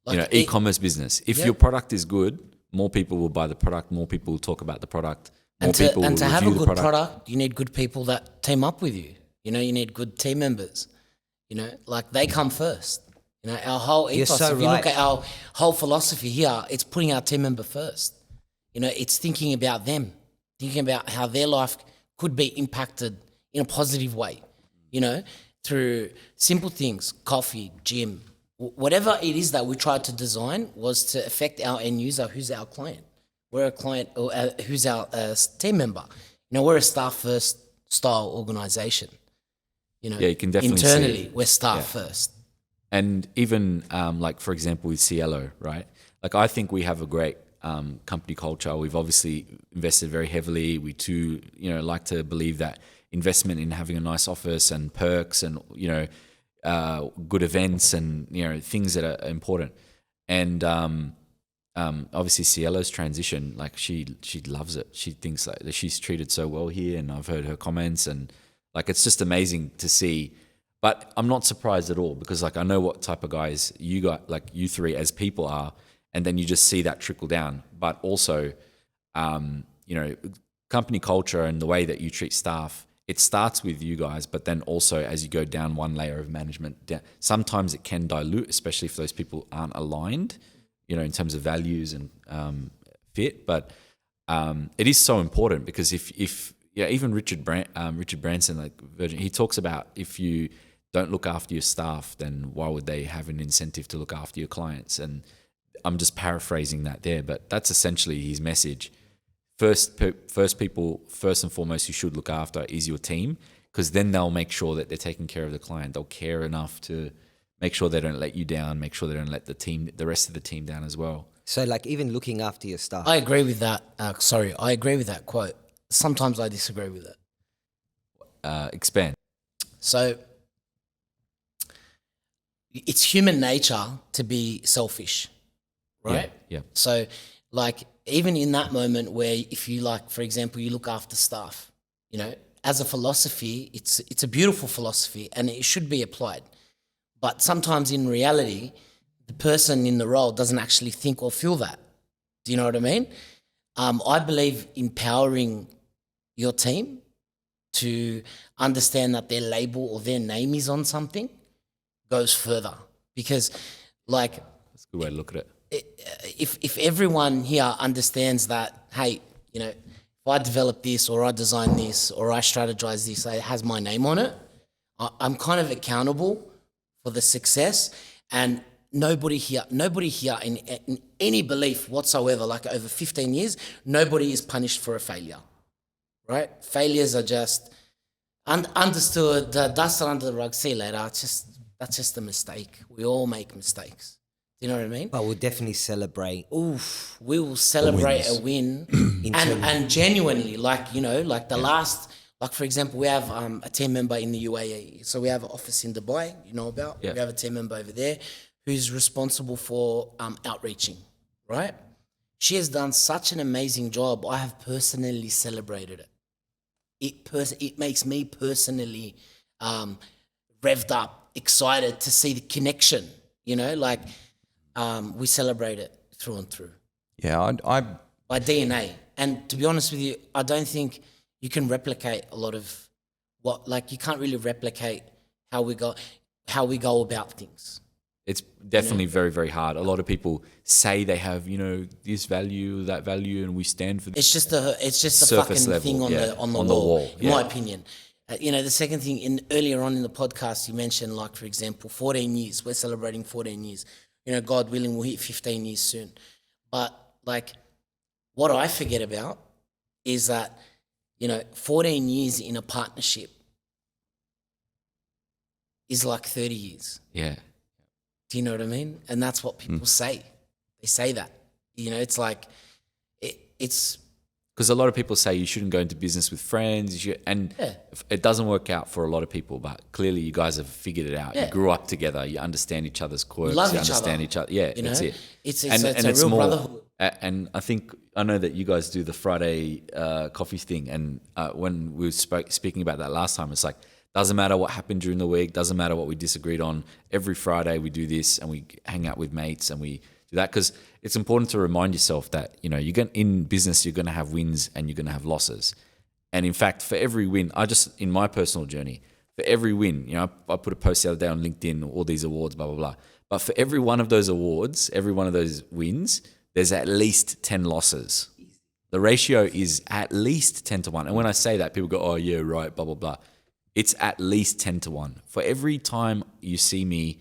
like e-commerce business. If your product is good, more people will buy the product. More people will talk about the product. More people will to have a review the good product. you need good people that team up with you. You know, you need good team members. You know, like they come first. You know, our whole ethos, so if you look right. at our whole philosophy here, it's putting our team member first. You know, it's thinking about them, thinking about how their life could be impacted in a positive way, you know, through simple things, coffee, gym, whatever it is that we tried to design was to affect our end user, who's our client. We're a client, or who's our team member. You know, we're a staff first style organization. You know, Yeah, you can definitely see internally, it. we're staff first. And even like, for example, with Cielo, right? Like, I think we have a great company culture. We've obviously invested very heavily. We too, like to believe that investment in having a nice office and perks and, good events and, things that are important. And obviously Cielo's transition, like she loves it. She thinks like that she's treated so well here, and I've heard her comments, and like it's just amazing to see. But I'm not surprised at all, because like I know what type of guys you got, like you three as people are, and then you just see that trickle down. But also, company culture and the way that you treat staff, it starts with you guys, but then also as you go down one layer of management, sometimes it can dilute, especially if those people aren't aligned, in terms of values and fit. But it is so important, because if even Richard Branson, like Virgin, he talks about if you don't look after your staff, then why would they have an incentive to look after your clients? And I'm just paraphrasing that there, but that's essentially his message. First and foremost, you should look after is your team, because then they'll make sure that they're taking care of the client. They'll care enough to make sure they don't let you down, make sure they don't let the rest of the team down as well. So like even looking after your staff. I agree with that. I agree with that quote. Sometimes I disagree with it. Expand. So it's human nature to be selfish, right? Yeah. So like even in that moment where if you like, for example, you look after staff, as a philosophy, it's a beautiful philosophy and it should be applied. But sometimes in reality, the person in the role doesn't actually think or feel that. Do you know what I mean? I believe empowering your team to understand that their label or their name is on something goes further, because like Good way to look at it. If everyone here understands that, hey, you know, if I develop this or I design this or I strategize this, it has my name on it, I'm kind of accountable for the success. And nobody here in any belief whatsoever, like over 15 years, nobody is punished for a failure, right? Failures are just understood, dusted under the rug, see you later. That's just a mistake. We all make mistakes. Do you know what I mean? But we'll definitely celebrate. Oof, we will celebrate a win and genuinely, like, you know, like the last, like for example, we have a team member in the UAE. So we have an office in Dubai, you know about. Yeah. We have a team member over there who's responsible for outreaching, right? She has done such an amazing job. I have personally celebrated it. It makes me personally revved up, excited to see the connection, you know, like we celebrate it through and through. Yeah, I By DNA. And to be honest with you, I don't think you can replicate a lot of you can't really replicate how we go about things. It's definitely very, very hard. A lot of people say they have, you know, this value, that value, and we stand for It's just a surface fucking level, thing on the wall, in my opinion. You know, the second thing, earlier on in the podcast, you mentioned, like, for example, 14 years. We're celebrating 14 years. You know, God willing, we'll hit 15 years soon. But, like, what I forget about is that, you know, 14 years in a partnership is like 30 years. Yeah. Do you know what I mean? And that's what people say. They say that. You know, it's like, it's... Because a lot of people say you shouldn't go into business with friends, and it doesn't work out for a lot of people. But clearly, you guys have figured it out. Yeah. You grew up together. You understand each other's quirks. love you each understand other. each other. Yeah, You that's know? it. It's a real brotherhood. And I know that you guys do the Friday coffee thing. And when we were speaking about that last time, it's like, doesn't matter what happened during the week. Doesn't matter what we disagreed on. Every Friday we do this, and we hang out with mates, and we do that, because it's important to remind yourself that, you know, in business, you're going to have wins and you're going to have losses. And in fact, for every win, in my personal journey, for every win, you know, I put a post the other day on LinkedIn, all these awards, blah, blah, blah. But for every one of those awards, every one of those wins, there's at least 10 losses. The ratio is at least 10 to 1. And when I say that, people go, oh yeah, right, blah, blah, blah. It's at least 10 to 1. For every time you see me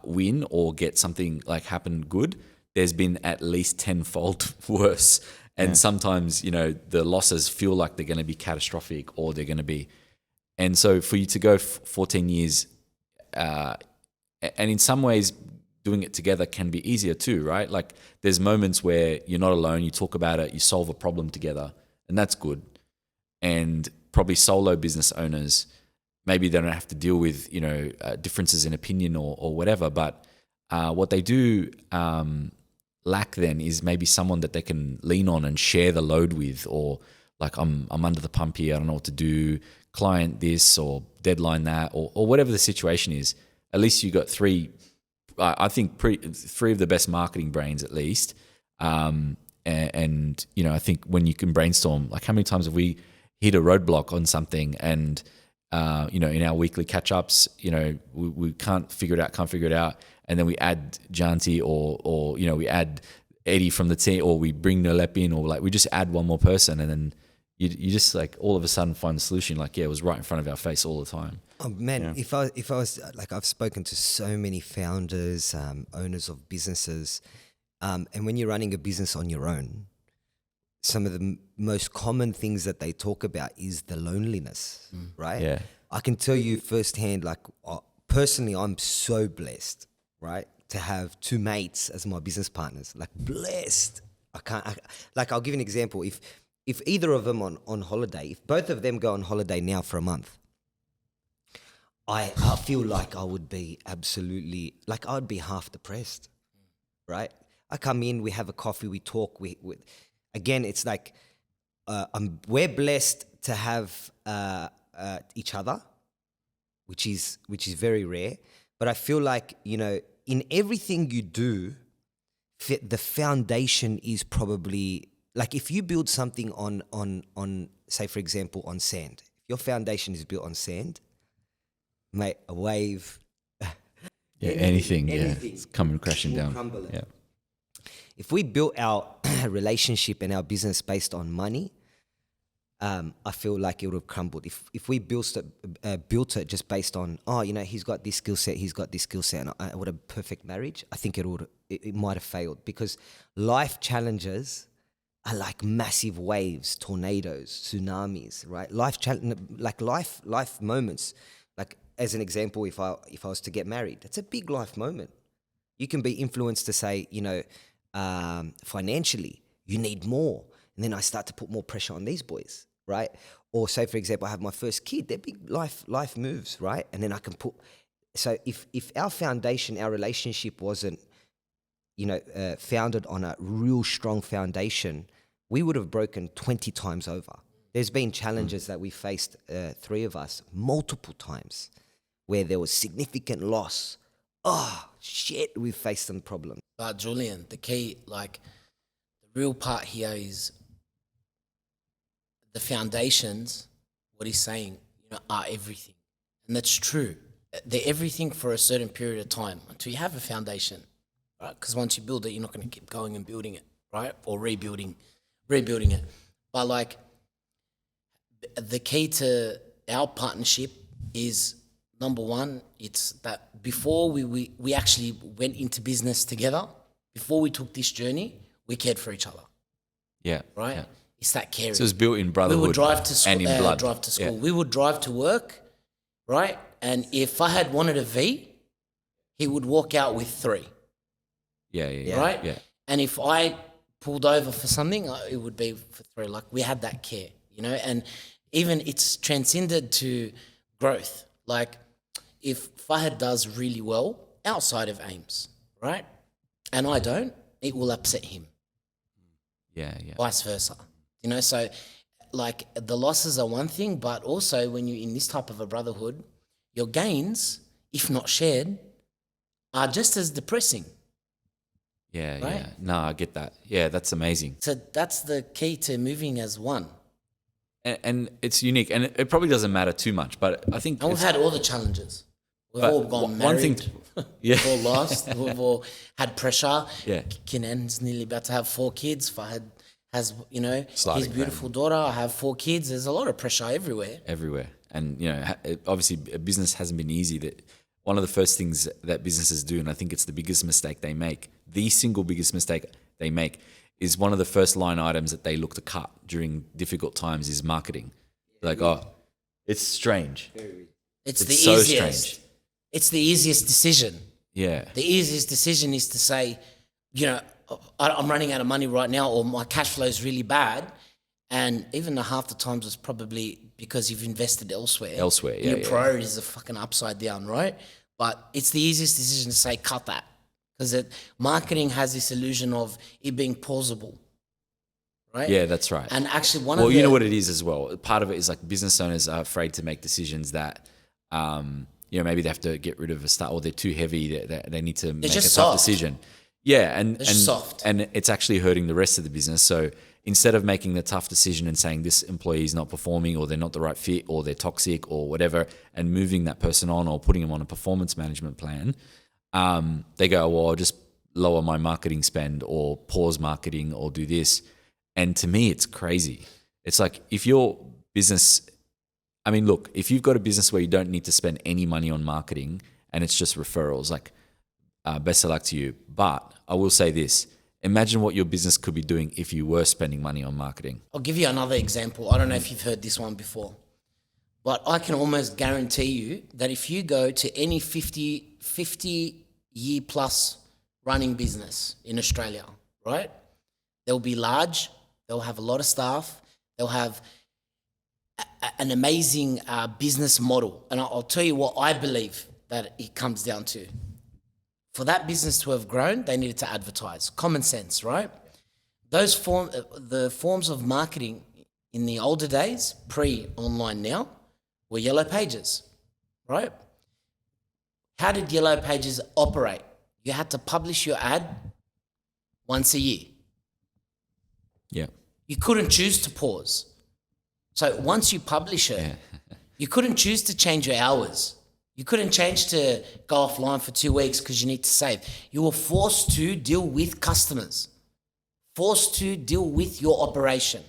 win or get something like happen good, there's been at least tenfold worse. And sometimes, you know, the losses feel like they're going to be catastrophic, or they're going to be. And so for you to go 14 years, and in some ways doing it together can be easier too, right? Like there's moments where you're not alone, you talk about it, you solve a problem together, and that's good. And probably solo business owners, maybe they don't have to deal with, you know, differences in opinion or whatever, but what they do lack then is maybe someone that they can lean on and share the load with, or like, I'm under the pump here, I don't know what to do, client this or deadline that, or whatever the situation is. At least you got three of the best marketing brains at least. And you know, I think when you can brainstorm, like how many times have we hit a roadblock on something, and you know, in our weekly catch-ups, you know, we can't figure it out, and then we add Janty or you know, we add Eddie from the team, or we bring Nolep in, or like we just add one more person, and then you just like all of a sudden find the solution. Like, yeah, it was right in front of our face all the time. Oh man, if I was like, I've spoken to so many founders, owners of businesses, and when you're running a business on your own, some of the most common things that they talk about is the loneliness, right? Yeah. I can tell you firsthand, like personally, I'm so blessed, right, to have two mates as my business partners. Like blessed. I'll give you an example. If either of them on holiday, if both of them go on holiday now for a month, I feel like I would be absolutely, like I'd be half depressed, right? I come in, we have a coffee, we talk, again, it's like we're blessed to have each other, which is very rare. But I feel like, you know, in everything you do, the foundation is probably, like if you build something on say for example on sand, if your foundation is built on sand, mate, a wave, Yeah, anything. anything Yeah, it's coming crashing will down. crumble it. Yeah, If we built our relationship and our business based on money, I feel like it would have crumbled. If we built it just based on, he's got this skill set, and I would have a perfect marriage, I think it might have failed, because life challenges are like massive waves, tornadoes, tsunamis, right? Life moments. Like, as an example, if I was to get married, that's a big life moment. You can be influenced to say, financially, you need more. And then I start to put more pressure on these boys, right? Or say, for example, I have my first kid, they're big life moves, right? And then I can so if our foundation, our relationship wasn't, founded on a real strong foundation, we would have broken 20 times over. There's been challenges that we faced, three of us, multiple times, where there was significant loss. Oh, shit, we faced some problems. But Julian, the key, like, the real part here is the foundations, what he's saying, are everything. And that's true. They're everything for a certain period of time until you have a foundation, right? Because once you build it, you're not going to keep going and building it, right? Or rebuilding it. But like, the key to our partnership is, number one, it's that before we actually went into business together, before we took this journey, we cared for each other, yeah, right? yeah. It's that caring. So it's built in brotherhood. We would drive to school, and in blood. Yeah. We would drive to work, right? And if Fahd wanted a V, he would walk out with 3. Yeah. Right? Yeah. And if I pulled over for something, it would be for 3. Like, we had that care, and even it's transcended to growth. Like, if Fahd does really well outside of AiiMS, right? And I don't, it will upset him. Yeah. Vice versa. So like, the losses are one thing, but also when you're in this type of a brotherhood, your gains, if not shared, are just as depressing. Yeah, Right? yeah. No, I get that. Yeah, that's amazing. So that's the key to moving as one. And it's unique, and it probably doesn't matter too much, but I think And we've had all the challenges. We've But all gone one married. thing- yeah. We've all lost. We've all had pressure. Yeah. Kinan's nearly about to have 4 kids. Fahd has, Starting his beautiful daughter. I have 4 kids. There's a lot of pressure everywhere. everywhere. And, obviously a business hasn't been easy. That one of the first things that businesses do, and I think it's the biggest mistake they make, the single biggest mistake they make, is one of the first line items that they look to cut during difficult times is marketing. Like, it's strange. It's the so easiest. strange. It's the easiest decision. Yeah. The easiest decision is to say, I'm running out of money right now, or my cash flow is really bad. And even half the times it's probably because you've invested elsewhere. Elsewhere, yeah, Your yeah. priorities are fucking upside down, right? But it's the easiest decision to say, cut that. Because marketing has this illusion of it being plausible, right? Yeah, that's right. And actually Well, you know what it is as well. Part of it is like business owners are afraid to make decisions that, maybe they have to get rid of a start, or they're too heavy. They need to make a just tough soft. decision. Yeah, and just soft. and it's actually hurting the rest of the business. So instead of making the tough decision and saying this employee is not performing, or they're not the right fit, or they're toxic, or whatever, and moving that person on or putting them on a performance management plan, they go, well, I'll just lower my marketing spend, or pause marketing, or do this. And to me, it's crazy. It's like, if your business, look, if you've got a business where you don't need to spend any money on marketing and it's just referrals, like, best of luck to you. But I will say this, imagine what your business could be doing if you were spending money on marketing. I'll give you another example. I don't know if you've heard this one before, but I can almost guarantee you that if you go to any 50 year plus running business in Australia, right? They'll be large. They'll have a lot of staff. They'll have an amazing business model. And I'll tell you what I believe that it comes down to. For that business to have grown, they needed to advertise. Common sense, right? The forms of marketing in the older days, pre-online now, were yellow pages, right? How did yellow pages operate? You had to publish your ad once a year. Yeah. You couldn't choose to pause. So once you publish it, you couldn't choose to change your hours. You couldn't change to go offline for 2 weeks because you need to save. You were forced to deal with customers, forced to deal with your operation.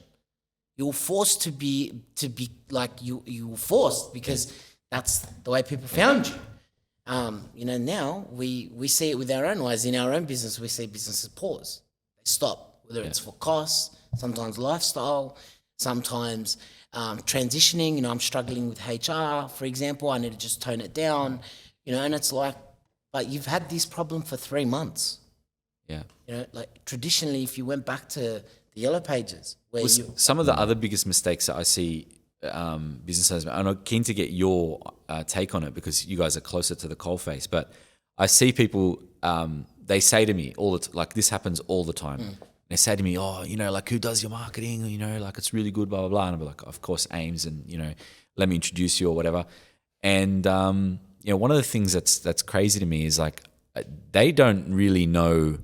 You were forced to be like you were forced because that's the way people found you. Now we see it with our own eyes. In our own business, we see businesses pause. They stop, whether it's for costs, sometimes lifestyle, sometimes transitioning. I'm struggling with HR, for example. I need to just tone it down, and it's like, but you've had this problem for 3 months. Yeah. Like traditionally, if you went back to the yellow pages, where Some of the other biggest mistakes that I see business owners, and I'm keen to get your take on it because you guys are closer to the coalface, but I see people, they say to me like this happens all the time. They say to me, oh, like who does your marketing? Like it's really good, blah, blah, blah. And I'll be like, of course, AiiMS, and, let me introduce you or whatever. And, one of the things that's crazy to me is like, they don't really know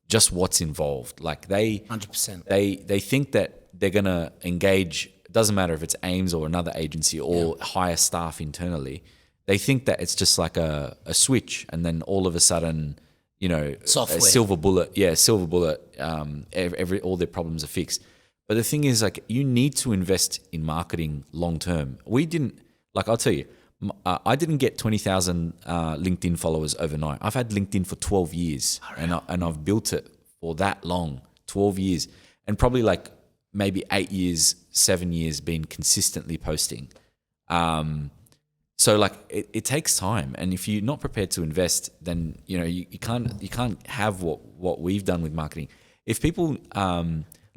just what's involved. Like 100%. They think that they're going to engage, it doesn't matter if it's AiiMS or another agency or hire staff internally. They think that it's just like a switch and then all of a sudden, software. a silver bullet, all their problems are fixed. But the thing is, like, you need to invest in marketing long term. We didn't, like, I'll tell you, I didn't get 20,000 LinkedIn followers overnight. I've had LinkedIn for 12 years and I've built it for that long, 12 years, and probably like maybe 8 years, 7 years been consistently posting. So like it takes time, and if you're not prepared to invest, then you can't have what we've done with marketing. If people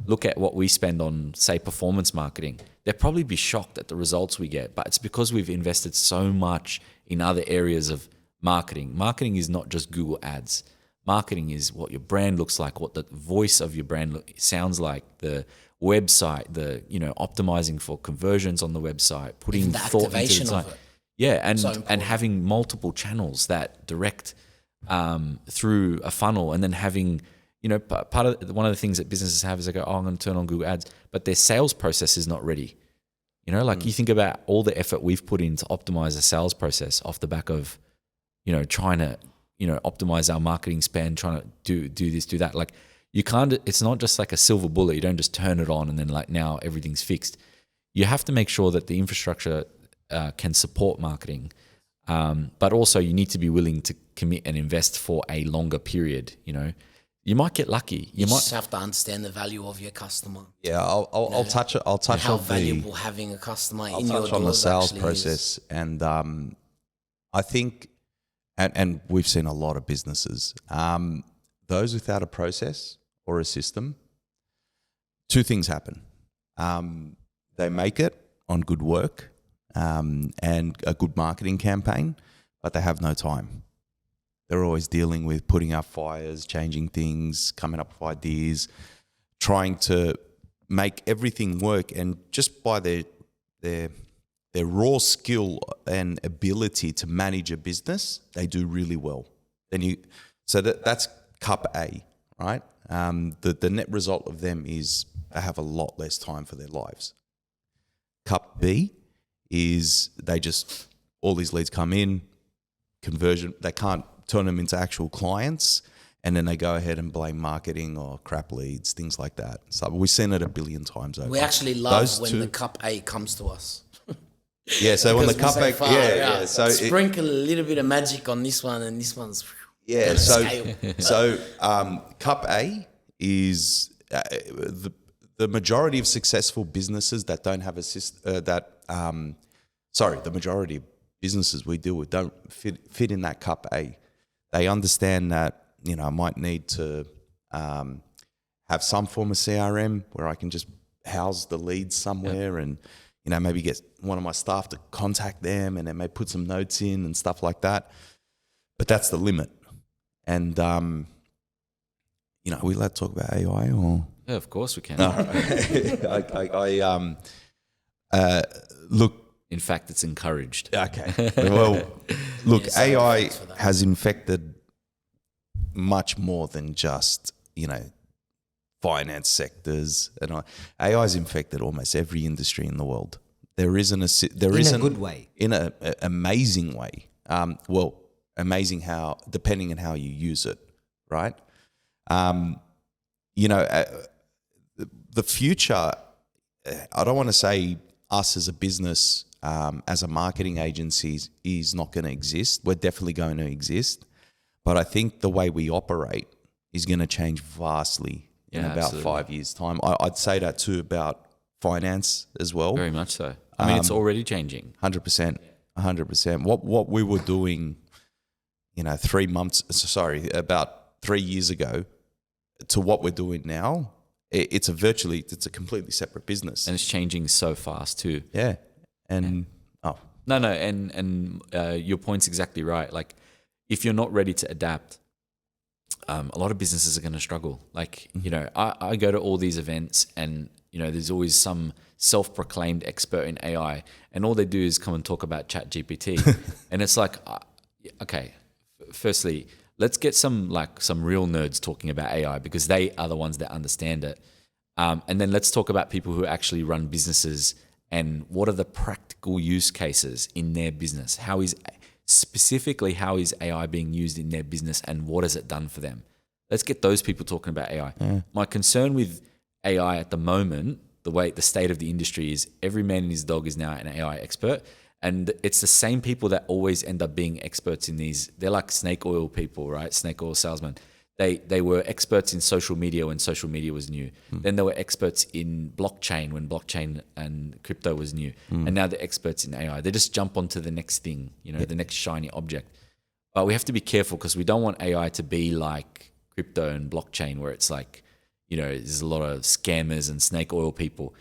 look at what we spend on, say, performance marketing, they'll probably be shocked at the results we get. But it's because we've invested so much in other areas of marketing. Marketing is not just Google Ads. Marketing is what your brand looks like, what the voice of your brand sounds like, the website, optimizing for conversions on the website, putting even the thought activation into the design. of it. Yeah, and So having multiple channels that direct through a funnel, and then having, part of one of the things that businesses have is they go, oh, I'm going to turn on Google Ads, but their sales process is not ready. You think about all the effort we've put in to optimize the sales process off the back of, trying to, optimize our marketing spend, trying to do this, do that. Like you can't, it's not just like a silver bullet. You don't just turn it on and then like now everything's fixed. You have to make sure that the infrastructure can support marketing, but also you need to be willing to commit and invest for a longer period. You might get lucky. You just have to understand the value of your customer. Yeah, I'll touch it. I'll touch how on valuable having a customer I'll in your touch on the sales actually process, is. and I think, and we've seen a lot of businesses, those without a process or a system, two things happen. They make it on good work and a good marketing campaign, but they have no time. They're always dealing with putting out fires, changing things, coming up with ideas, trying to make everything work. And just by their raw skill and ability to manage a business, they do really well. So that's cup A, right? The net result of them is they have a lot less time for their lives. Cup B is all these leads come in, conversion, they can't turn them into actual clients, and then they go ahead and blame marketing or crap leads, things like that. So we've seen it 1 billion times over. We actually love when the cup A comes to us. Yeah, so when the Because cup we A, say, yeah. So sprinkle a little bit of magic on this one, and this one's yeah. scale. So cup A is the majority of successful businesses that don't have a system the majority of businesses we deal with don't fit in that cup A. They understand that, I might need to have some form of CRM where I can just house the leads somewhere and, maybe get one of my staff to contact them and then maybe put some notes in and stuff like that. But that's the limit. And, are we allowed to talk about AI or? Yeah, of course we can. No. Look. In fact, it's encouraged. Okay. Well, look, Yes, AI for that. has infected much more than just, finance sectors. And AI has infected almost every industry in the world. there isn't a good way. In a amazing way. Amazing how, depending on how you use it, right? The future, I don't want to say us as a business, as a marketing agency is not going to exist. We're definitely going to exist. But I think the way we operate is going to change vastly in about 5 years' time. I'd say that too about finance as well. Very much so. I mean, it's already changing. 100%. 100%. What we were doing, about 3 years ago to what we're doing now, it's a completely separate business. And it's changing so fast too. Yeah. And your point's exactly right. Like, if you're not ready to adapt, a lot of businesses are going to struggle. Like, I go to all these events and, there's always some self-proclaimed expert in AI, and all they do is come and talk about ChatGPT. And it's like, okay, firstly, let's get some real nerds talking about AI, because they are the ones that understand it. And then let's talk about people who actually run businesses and what are the practical use cases in their business. How is AI being used in their business, and what has it done for them? Let's get those people talking about AI. Yeah. My concern with AI at the moment, the state of the industry is every man and his dog is now an AI expert. And it's the same people that always end up being experts in these. They're like snake oil people, right? Snake oil salesmen. They were experts in social media when social media was new. Then they were experts in blockchain when blockchain and crypto was new. And now they're experts in AI. They just jump onto the next thing, the next shiny object. But we have to be careful, because we don't want AI to be like crypto and blockchain, where it's like, there's a lot of scammers and snake oil people.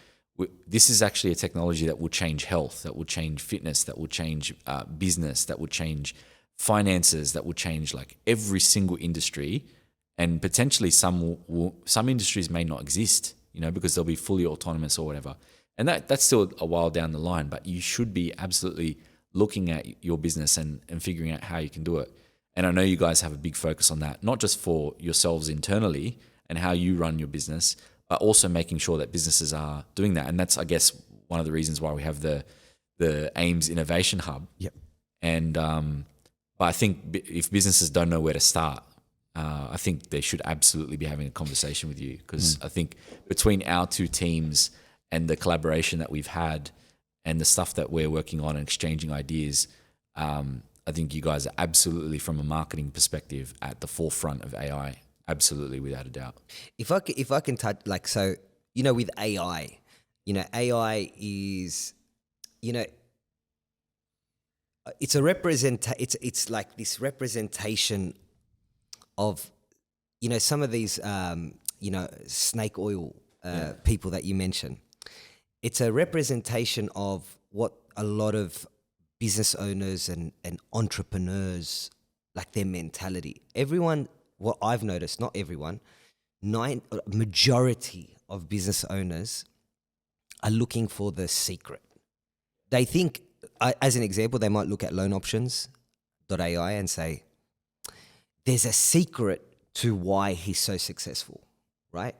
This is actually a technology that will change health, that will change fitness, that will change business, that will change finances, that will change like every single industry. And potentially some industries may not exist, because they'll be fully autonomous or whatever. And that's still a while down the line, but you should be absolutely looking at your business and figuring out how you can do it. And I know you guys have a big focus on that, not just for yourselves internally and how you run your business, but also making sure that businesses are doing that. And that's, I guess, one of the reasons why we have the AiiMS Innovation Hub. Yep. And but I think if businesses don't know where to start, I think they should absolutely be having a conversation with you, because I think between our two teams and the collaboration that we've had and the stuff that we're working on and exchanging ideas, I think you guys are absolutely, from a marketing perspective, at the forefront of AI. Absolutely, without a doubt. If I can touch, with AI, AI is, it's a it's like this representation of, some of these, snake oil people that you mentioned. It's a representation of what a lot of business owners and entrepreneurs, like their mentality. Everyone, what I've noticed, not everyone, majority of business owners are looking for the secret. They think, as an example, they might look at loanoptions.ai and say, there's a secret to why he's so successful, right?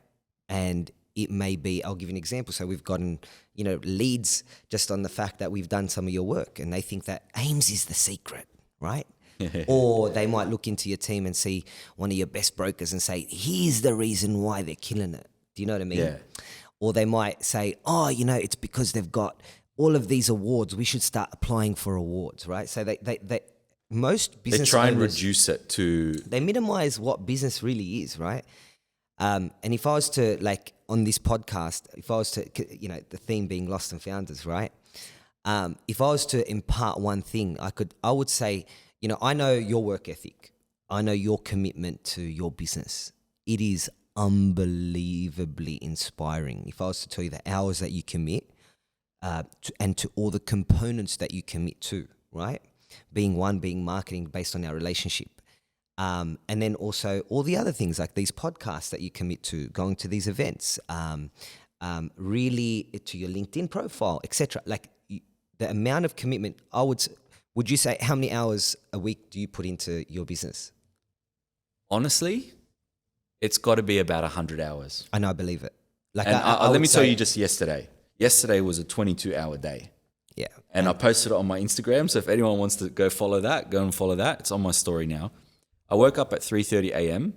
And it may be, I'll give you an example. So we've gotten, leads just on the fact that we've done some of your work, and they think that AiiMS is the secret, right? Or they might look into your team and see one of your best brokers and say, here's the reason why they're killing it. Do you know what I mean? Yeah. Or they might say, it's because they've got all of these awards. We should start applying for awards, right? So most business they try and owners, reduce it to... They minimize what business really is, right? And if I was to, on this podcast, the theme being Lost and Founders, right? If I was to impart one thing, I would say, I know your work ethic. I know your commitment to your business. It is unbelievably inspiring. If I was to tell you the hours that you commit and to all the components that you commit to, right? Being marketing based on our relationship. And then also all the other things like these podcasts that you commit to, going to these events, really to your LinkedIn profile, etc. The amount of commitment, would you say, how many hours a week do you put into your business? Honestly, it's got to be about 100 hours. I know, I believe it. Let me tell you just yesterday. Yesterday was a 22-hour day. Yeah. And I posted it on my Instagram. So if anyone wants to go follow that, go and follow that. It's on my story now. I woke up at 3:30 a.m.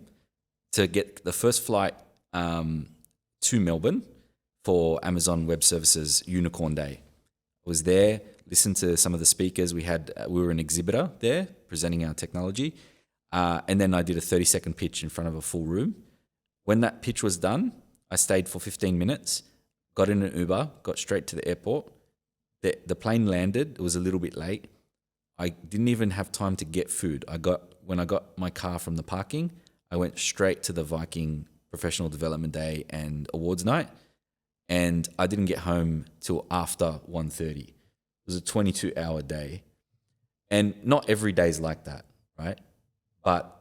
to get the first flight to Melbourne for Amazon Web Services Unicorn Day. I was there, listened to some of the speakers. We were an exhibitor there presenting our technology. And then I did a 30-second pitch in front of a full room. When that pitch was done, I stayed for 15 minutes, got in an Uber, got straight to the airport. The plane landed. It was a little bit late. I didn't even have time to get food. When I got my car from the parking, I went straight to the Viking Professional Development Day and Awards Night, and I didn't get home till after 1:30. It was a 22-hour day, and not every day is like that, right? But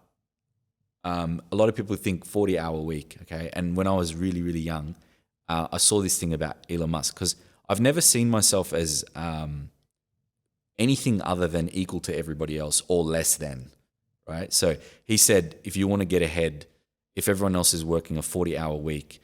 a lot of people think 40-hour week, okay? And when I was really, really young, I saw this thing about Elon Musk, because I've never seen myself as anything other than equal to everybody else or less than, right? So he said, if you want to get ahead, if everyone else is working a 40-hour week,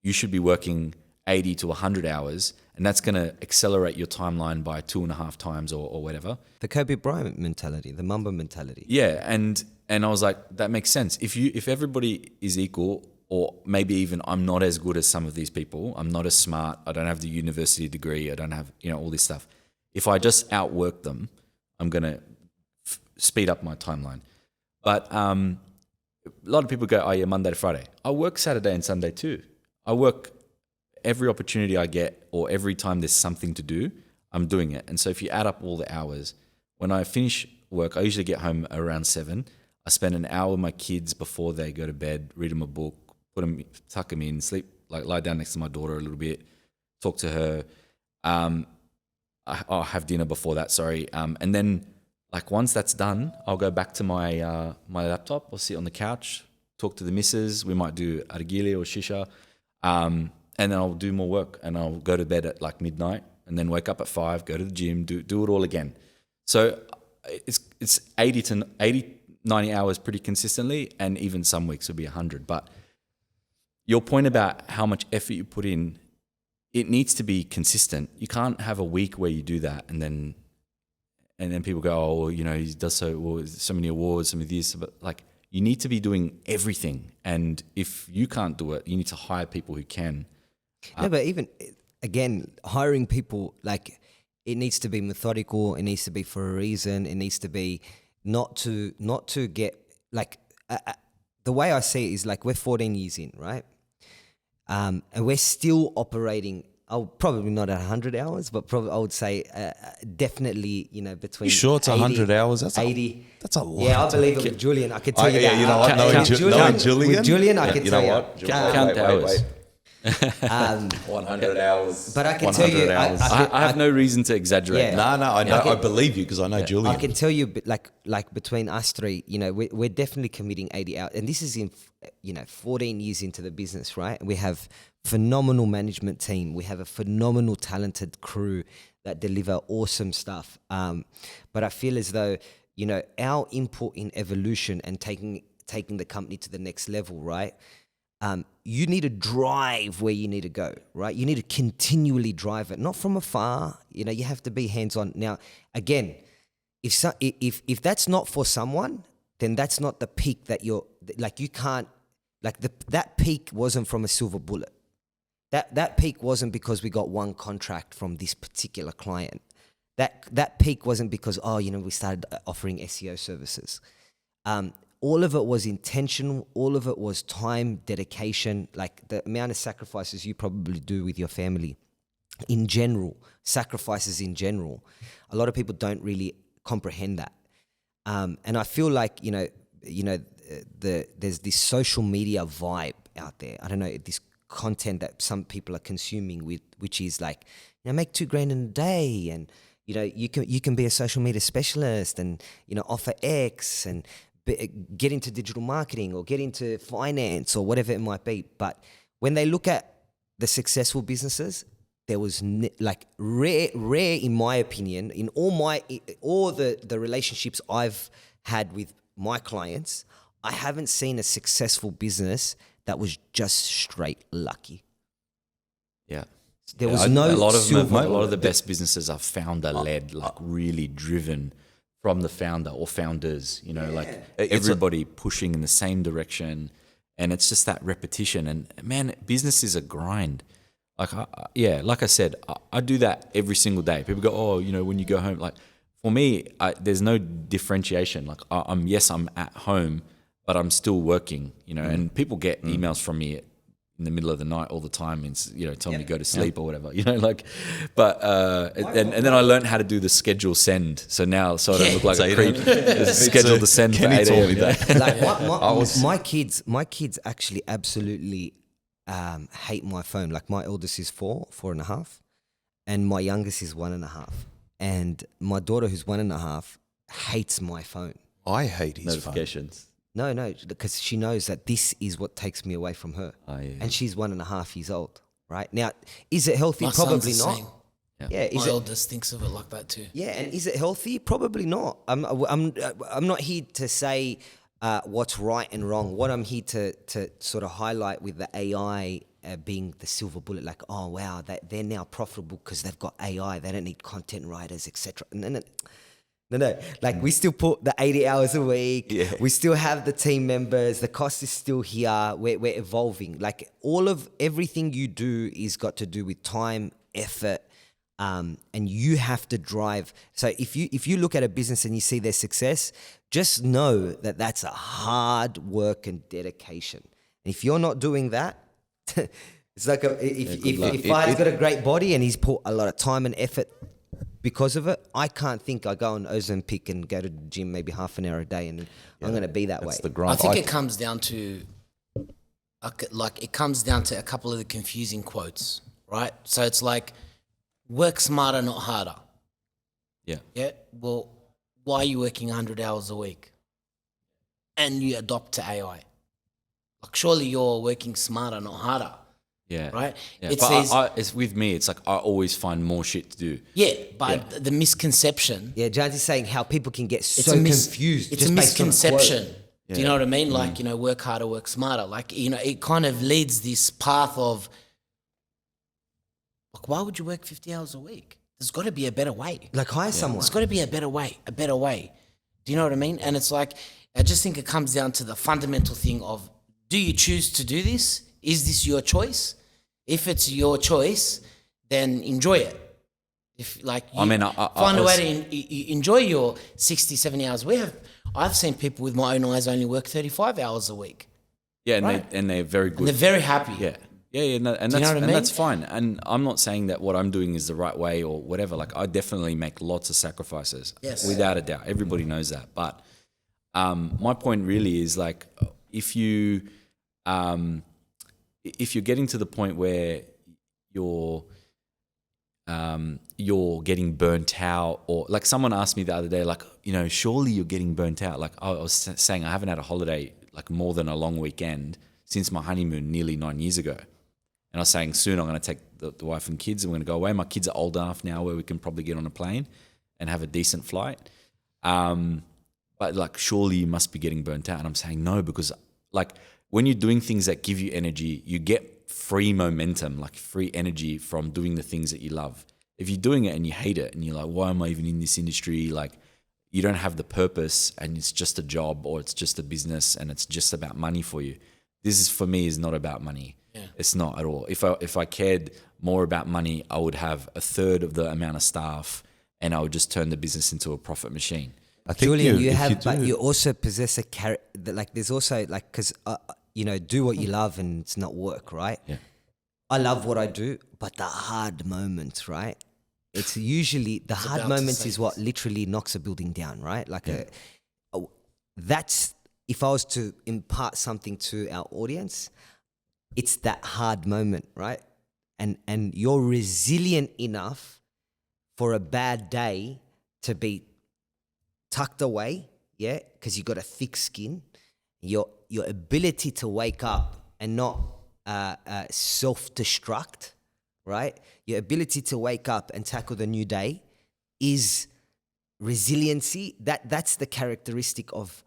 you should be working 80 to 100 hours, and that's going to accelerate your timeline by 2.5 times or whatever. The Kobe Bryant mentality, the Mamba mentality. Yeah, and I was like, that makes sense. If everybody is equal, or maybe even I'm not as good as some of these people, I'm not as smart, I don't have the university degree, I don't have, all this stuff. If I just outwork them, I'm going to speed up my timeline. But a lot of people go, oh yeah, Monday to Friday. I work Saturday and Sunday too. I work every opportunity I get, or every time there's something to do, I'm doing it. And so if you add up all the hours, when I finish work, I usually get home around 7. I spend an hour with my kids before they go to bed, read them a book, tuck them in, sleep, like lie down next to my daughter a little bit, talk to her. I'll have dinner before that, and then like once that's done, I'll go back to my my laptop. I'll sit on the couch, talk to the missus. We might do argile or shisha, and then I'll do more work, and I'll go to bed at like midnight, and then wake up at 5, go to the gym, do it all again. So it's 90 hours pretty consistently, and even some weeks will be 100. But your point about how much effort you put in, it needs to be consistent. You can't have a week where you do that and then people go, oh, well, he does so many awards, some of this, but like you need to be doing everything. And if you can't do it, you need to hire people who can. No, but even again, hiring people, like it needs to be methodical. It needs to be for a reason. It needs to be not to get like the way I see it is like we're 14 years in, right? And we're still operating. I'll probably not at 100 hours, but probably I would say definitely, between. You sure it's 100 hours? That's 80. That's a lot. Yeah, I believe it with Julian. I can tell you yeah, that. you know what? Knowing Julian? With Julian, I Yeah, can you tell know you. what? Count the hours. 100 hours. But I can tell you, I have no reason to exaggerate. Yeah. No, I know. I believe you because I know Julian. I can tell you, like between us three, we're definitely committing 80 hours, and this is in 14 years into the business, right? We have phenomenal management team. We have a phenomenal, talented crew that deliver awesome stuff. But I feel as though our input in evolution and taking the company to the next level, right? You need to drive where you need to go, right? You need to continually drive it, not from afar. You have to be hands-on. Now, again, if that's not for someone, then that's not the peak that you can't, that peak wasn't from a silver bullet. That peak wasn't because we got one contract from this particular client. That peak wasn't because, we started offering SEO services. All of it was intentional. All of it was time, dedication, like the amount of sacrifices you probably do with your family in general, sacrifices in general. A lot of people don't really comprehend that. And I feel like, there's this social media vibe out there. I don't know, this content that some people are consuming which is like, make $2,000 in a day, and you can be a social media specialist and offer X and get into digital marketing or get into finance or whatever it might be. But when they look at the successful businesses, there was rare in my opinion, in all the relationships I've had with my clients, I haven't seen a successful business that was just straight lucky. Yeah. There was no a lot of them, silver a lot of bullet. the best businesses are founder led, like really driven from the founder or founders. You know, like everybody pushing in the same direction, and it's just that repetition. And man, business is a grind. Like like I said, I do that every single day. People go, oh, you know, when you go home, like for me, there's no differentiation. Like I'm at home, but I'm still working. You know, and people get emails from me in the middle of the night all the time, and you know, telling me to go to sleep or whatever. You know, like, but and then I learned how to do the schedule send. So now, so I don't look like a creep. Schedule the send for 8 a.m. Like my kids actually absolutely hate my phone. Like my eldest is 4.5, and my youngest is 1.5, and my daughter who's 1.5 hates my phone. I hate his Notifications. No, because she knows that this is what takes me away from her. Oh, yeah. And she's 1.5 years old, right? Now, is it healthy? My Probably son's the not. same. Yeah, My eldest thinks of it like that too. Yeah, and is it healthy? Probably not. I'm not here to say what's right and wrong. What I'm here to sort of highlight with the AI being the silver bullet, like, oh wow, they're now profitable because they've got AI. They don't need content writers, etc. No. Like we still put the 80 hours a week. Yeah. We still have the team members. The cost is still here. We're evolving. Like everything you do is got to do with time, effort, and you have to drive. So if you look at a business and you see their success, just know that that's a hard work and dedication. And if you're not doing that, it's like if Fahd's got a great body and he's put a lot of time and effort because of it, I can't think I go on Ozempic and go to the gym maybe half an hour a day and I'm going to be that way. That's the grind. I think it comes down to a couple of the confusing quotes, right? So it's like, work smarter, not harder. Yeah. Yeah. Well, why are you working 100 hours a week and you adopt to AI? Like, surely you're working smarter, not harder. Yeah. Right? Yeah. It But says, it's with me, it's like I always find more shit to do. yeah, but the misconception. Yeah, Janty's saying how people can get so It's confused. It's just a based on misconception. quote. Do you know what I mean? Like, you know, work harder, work smarter. Like, you know, it kind of leads this path of, like, why would you work 50 hours a week? There's got to be a better way. Like hire someone. There's got to be a better way. Do you know what I mean? And it's like, I just think it comes down to the fundamental thing of, do you choose to do this? Is this your choice? If it's your choice, then enjoy it. If like, you find a way to enjoy your 60, 70 hours. I've seen people with my own eyes only work 35 hours a week. Yeah, and, Right. they're very good. And they're very happy. Yeah, no, and Do you know what I mean? that's fine. And I'm not saying that what I'm doing is the right way or whatever. Like I definitely make lots of sacrifices, Yes. without a doubt. Everybody knows that. But my point really is like if you're getting to the point where you're getting burnt out, or like someone asked me the other day, like, you know, surely you're getting burnt out. Like I was saying, I haven't had a holiday like more than a long weekend since my honeymoon nearly 9 years ago. And I was saying soon I'm going to take the wife and kids and we're going to go away. My kids are old enough now where we can probably get on a plane and have a decent flight. But like, surely you must be getting burnt out. And I'm saying no, because like when you're doing things that give you energy, you get free momentum, like free energy from doing the things that you love. If you're doing it and you hate it and you're like, why am I even in this industry? Like you don't have the purpose and it's just a job or it's just a business and it's just about money for you. This is, for me, is not about money. Yeah. It's not at all. If I cared more about money, I would have a third of the amount of staff and I would just turn the business into a profit machine. I think Julian, but you also possess a character. Like there's also like, because you know, do what you love and it's not work, right? Yeah. I love what I do, but the hard moments, right? It's usually the hard moments is what literally knocks a building down, right? Like that's, if I was to impart something to our audience, it's that hard moment, right? And you're resilient enough for a bad day to be tucked away, yeah, because you got a thick skin. Your ability to wake up and not self-destruct, right? Your ability to wake up and tackle the new day is resiliency. That's the characteristic of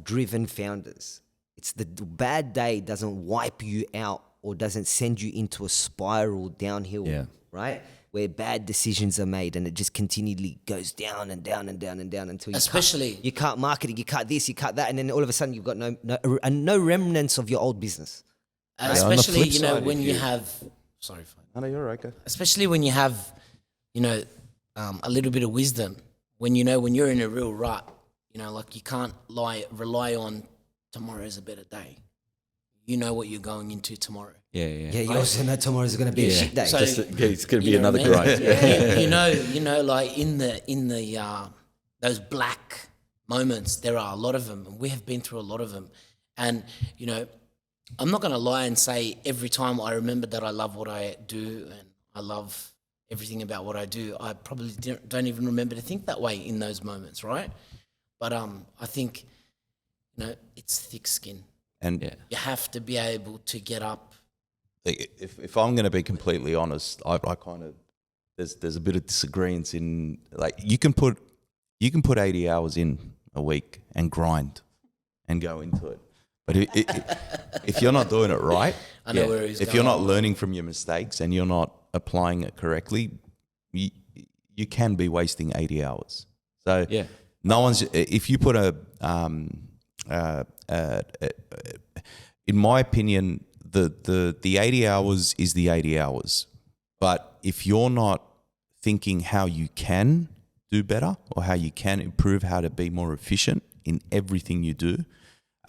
driven founders. It's the bad day doesn't wipe you out or doesn't send you into a spiral downhill, Yeah. right? Where bad decisions are made and it just continually goes down and down and down and down until you cut marketing, you cut this, you cut that, and then all of a sudden you've got no remnants of your old business. Especially, flip you know, side, when if you you- have, sorry, I know you're okay. especially when you have, you know, a little bit of wisdom, when you're in a real rut, you know, like you can't rely on tomorrow's a better day. You know what you're going into tomorrow. Yeah. Yeah, you also know tomorrow's going to be a shit day. So, It's going to you be know another what I mean? grind. you know, like in the those black moments, there are a lot of them, and we have been through a lot of them. And you know, I'm not going to lie and say every time I remember that I love what I do and I love everything about what I do, I probably don't even remember to think that way in those moments, right? But I think, you know, it's thick skin. And You have to be able to get up. if I'm going to be completely honest, I kind of there's a bit of disagreement in, like, you can put 80 hours in a week and grind and go into it, but if you're not doing it right, I know where he's if going. you're not learning from your mistakes and you're not applying it correctly, you can be wasting 80 hours. So no one's, if you put in my opinion, the 80 hours is the 80 hours. But if you're not thinking how you can do better or how you can improve, how to be more efficient in everything you do,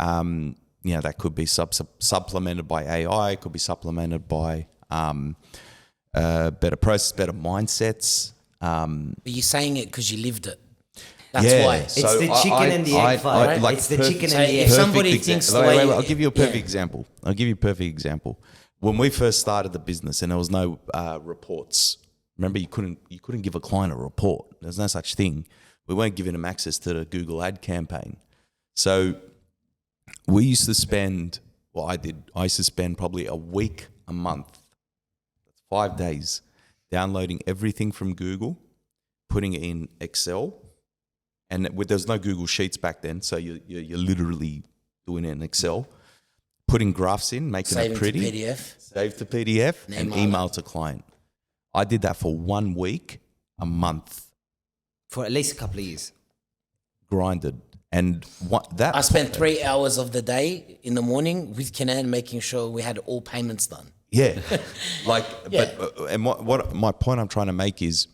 you know, that could be supplemented by AI, it could be supplemented by better process, better mindsets. But you're saying it because you lived it. That's Yeah, why. It's the chicken and the egg, right? like It's the perfect- chicken So and the if egg. somebody Perfect thinks example. the way Wait, you- I'll give you a perfect yeah. example. I'll give you a perfect example. When we first started the business and there was no reports, remember you couldn't give a client a report. There's no such thing. We weren't giving them access to the Google ad campaign. So we used to spend, I used to spend probably a week, a month, 5 days, downloading everything from Google, putting it in Excel, and there's no Google Sheets back then, so you're literally doing it in Excel, putting graphs in, making Saving it to pretty, PDF. save to PDF, and email email to client. I did that for 1 week, a month, For at least a couple of years. grinded, and I spent 3 hours of the day in the morning with Kynan making sure we had all payments done. Yeah, like, Yeah. but and what my point I'm trying to make is,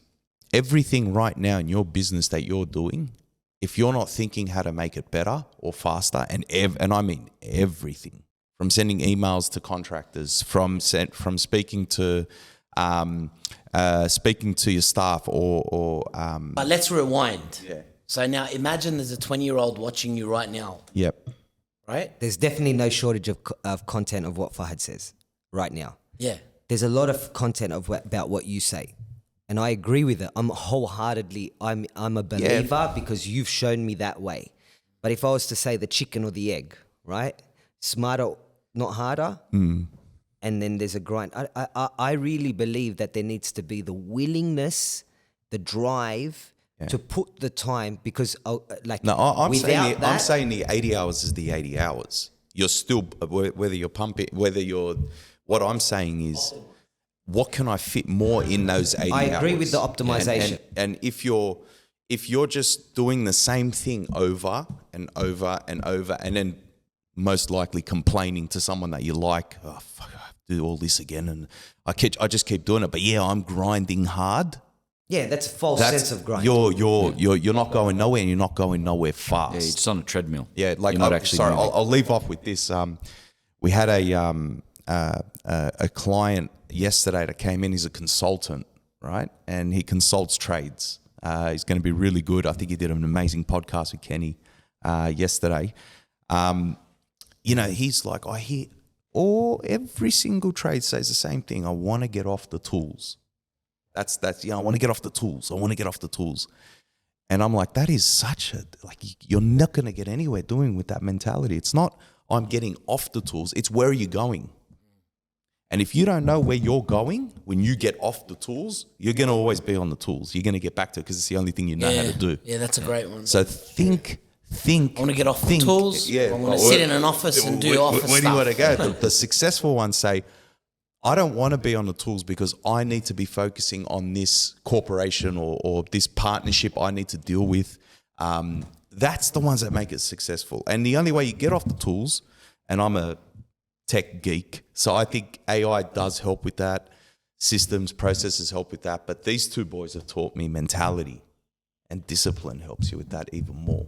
everything right now in your business that you're doing, if you're not thinking how to make it better or faster, and I mean everything, from sending emails to contractors, from speaking to your staff, or But let's rewind. yeah, So now imagine there's a 20-year-old watching you right now, yep, right? There's definitely no shortage of content of what Fahd says right now. Yeah. There's a lot of content about what you say. And I agree with it. I'm a believer because you've shown me that way. But if I was to say the chicken or the egg, right? Smarter, not harder. And then there's a grind. I really believe that there needs to be the willingness, the drive to put the time, because like, no, I'm without saying the 80 hours is the 80 hours. You're still, whether you're pumping, what I'm saying is, what can I fit more in those 80 hours? I agree with the optimization. And if you're just doing the same thing over and over and over, and then most likely complaining to someone that you like, oh fuck, I have to do all this again, and I just keep doing it. But yeah, I'm grinding hard. Yeah, that's a false sense of grind. You're not going nowhere, and you're not going nowhere fast. Yeah, you're just on a treadmill. Yeah, like, you're not actually sorry, moving. I'll leave off with this. We had a client yesterday that came in. He's a consultant, right? And he consults trades. He's going to be really good. I think he did an amazing podcast with Kenny yesterday. You know, he's like, I hear every single trade says the same thing. I want to get off the tools. That's I want to get off the tools. I want to get off the tools. And I'm like, that is such a, like, you're not going to get anywhere doing with that mentality. It's not, I'm getting off the tools. It's where are you going? And if you don't know where you're going when you get off the tools, you're going to always be on the tools. You're going to get back to it because it's the only thing you know how to do. Yeah, that's a great one. So think. I want to get off the tools. Yeah, I want to sit in an office and do office where stuff. do you want to go? The successful ones say, I don't want to be on the tools because I need to be focusing on this corporation or this partnership I need to deal with. That's the ones that make it successful. And the only way you get off the tools, and I'm a tech geek, so I think AI does help with that. Systems, processes help with that. But these two boys have taught me mentality, and discipline helps you with that even more.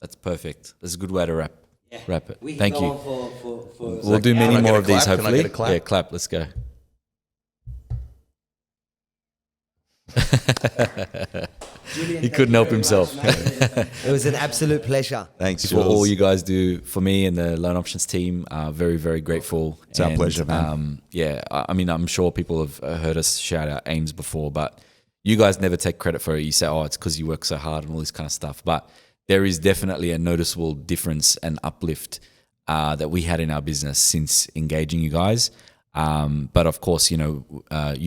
That's perfect. That's a good way to wrap it. We can Thank go you. on for We'll do many Can I get more a of these, clap? Can I hopefully. get a clap? Yeah, clap. Let's go. He couldn't help himself. It was an absolute pleasure. Thanks, For all Jules. you guys do for me and the Loan Options team, very, very grateful. It's our pleasure, man. Yeah, I mean, I'm sure people have heard us shout out AiiMS before, but you guys never take credit for it. You say, oh, it's because you work so hard and all this kind of stuff. But there is definitely a noticeable difference and uplift that we had in our business since engaging you guys. But of course, you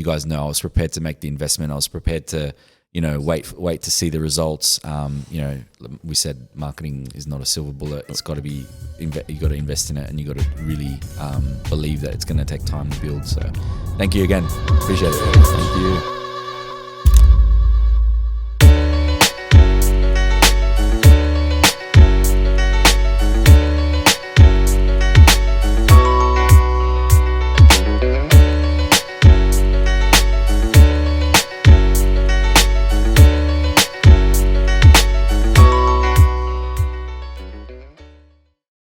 guys know I was prepared to make the investment. I was prepared to, wait to see the results. We said marketing is not a silver bullet. It's got to be, you got to invest in it, and you got to really believe that it's going to take time to build. So thank you again. Appreciate it. Thank you.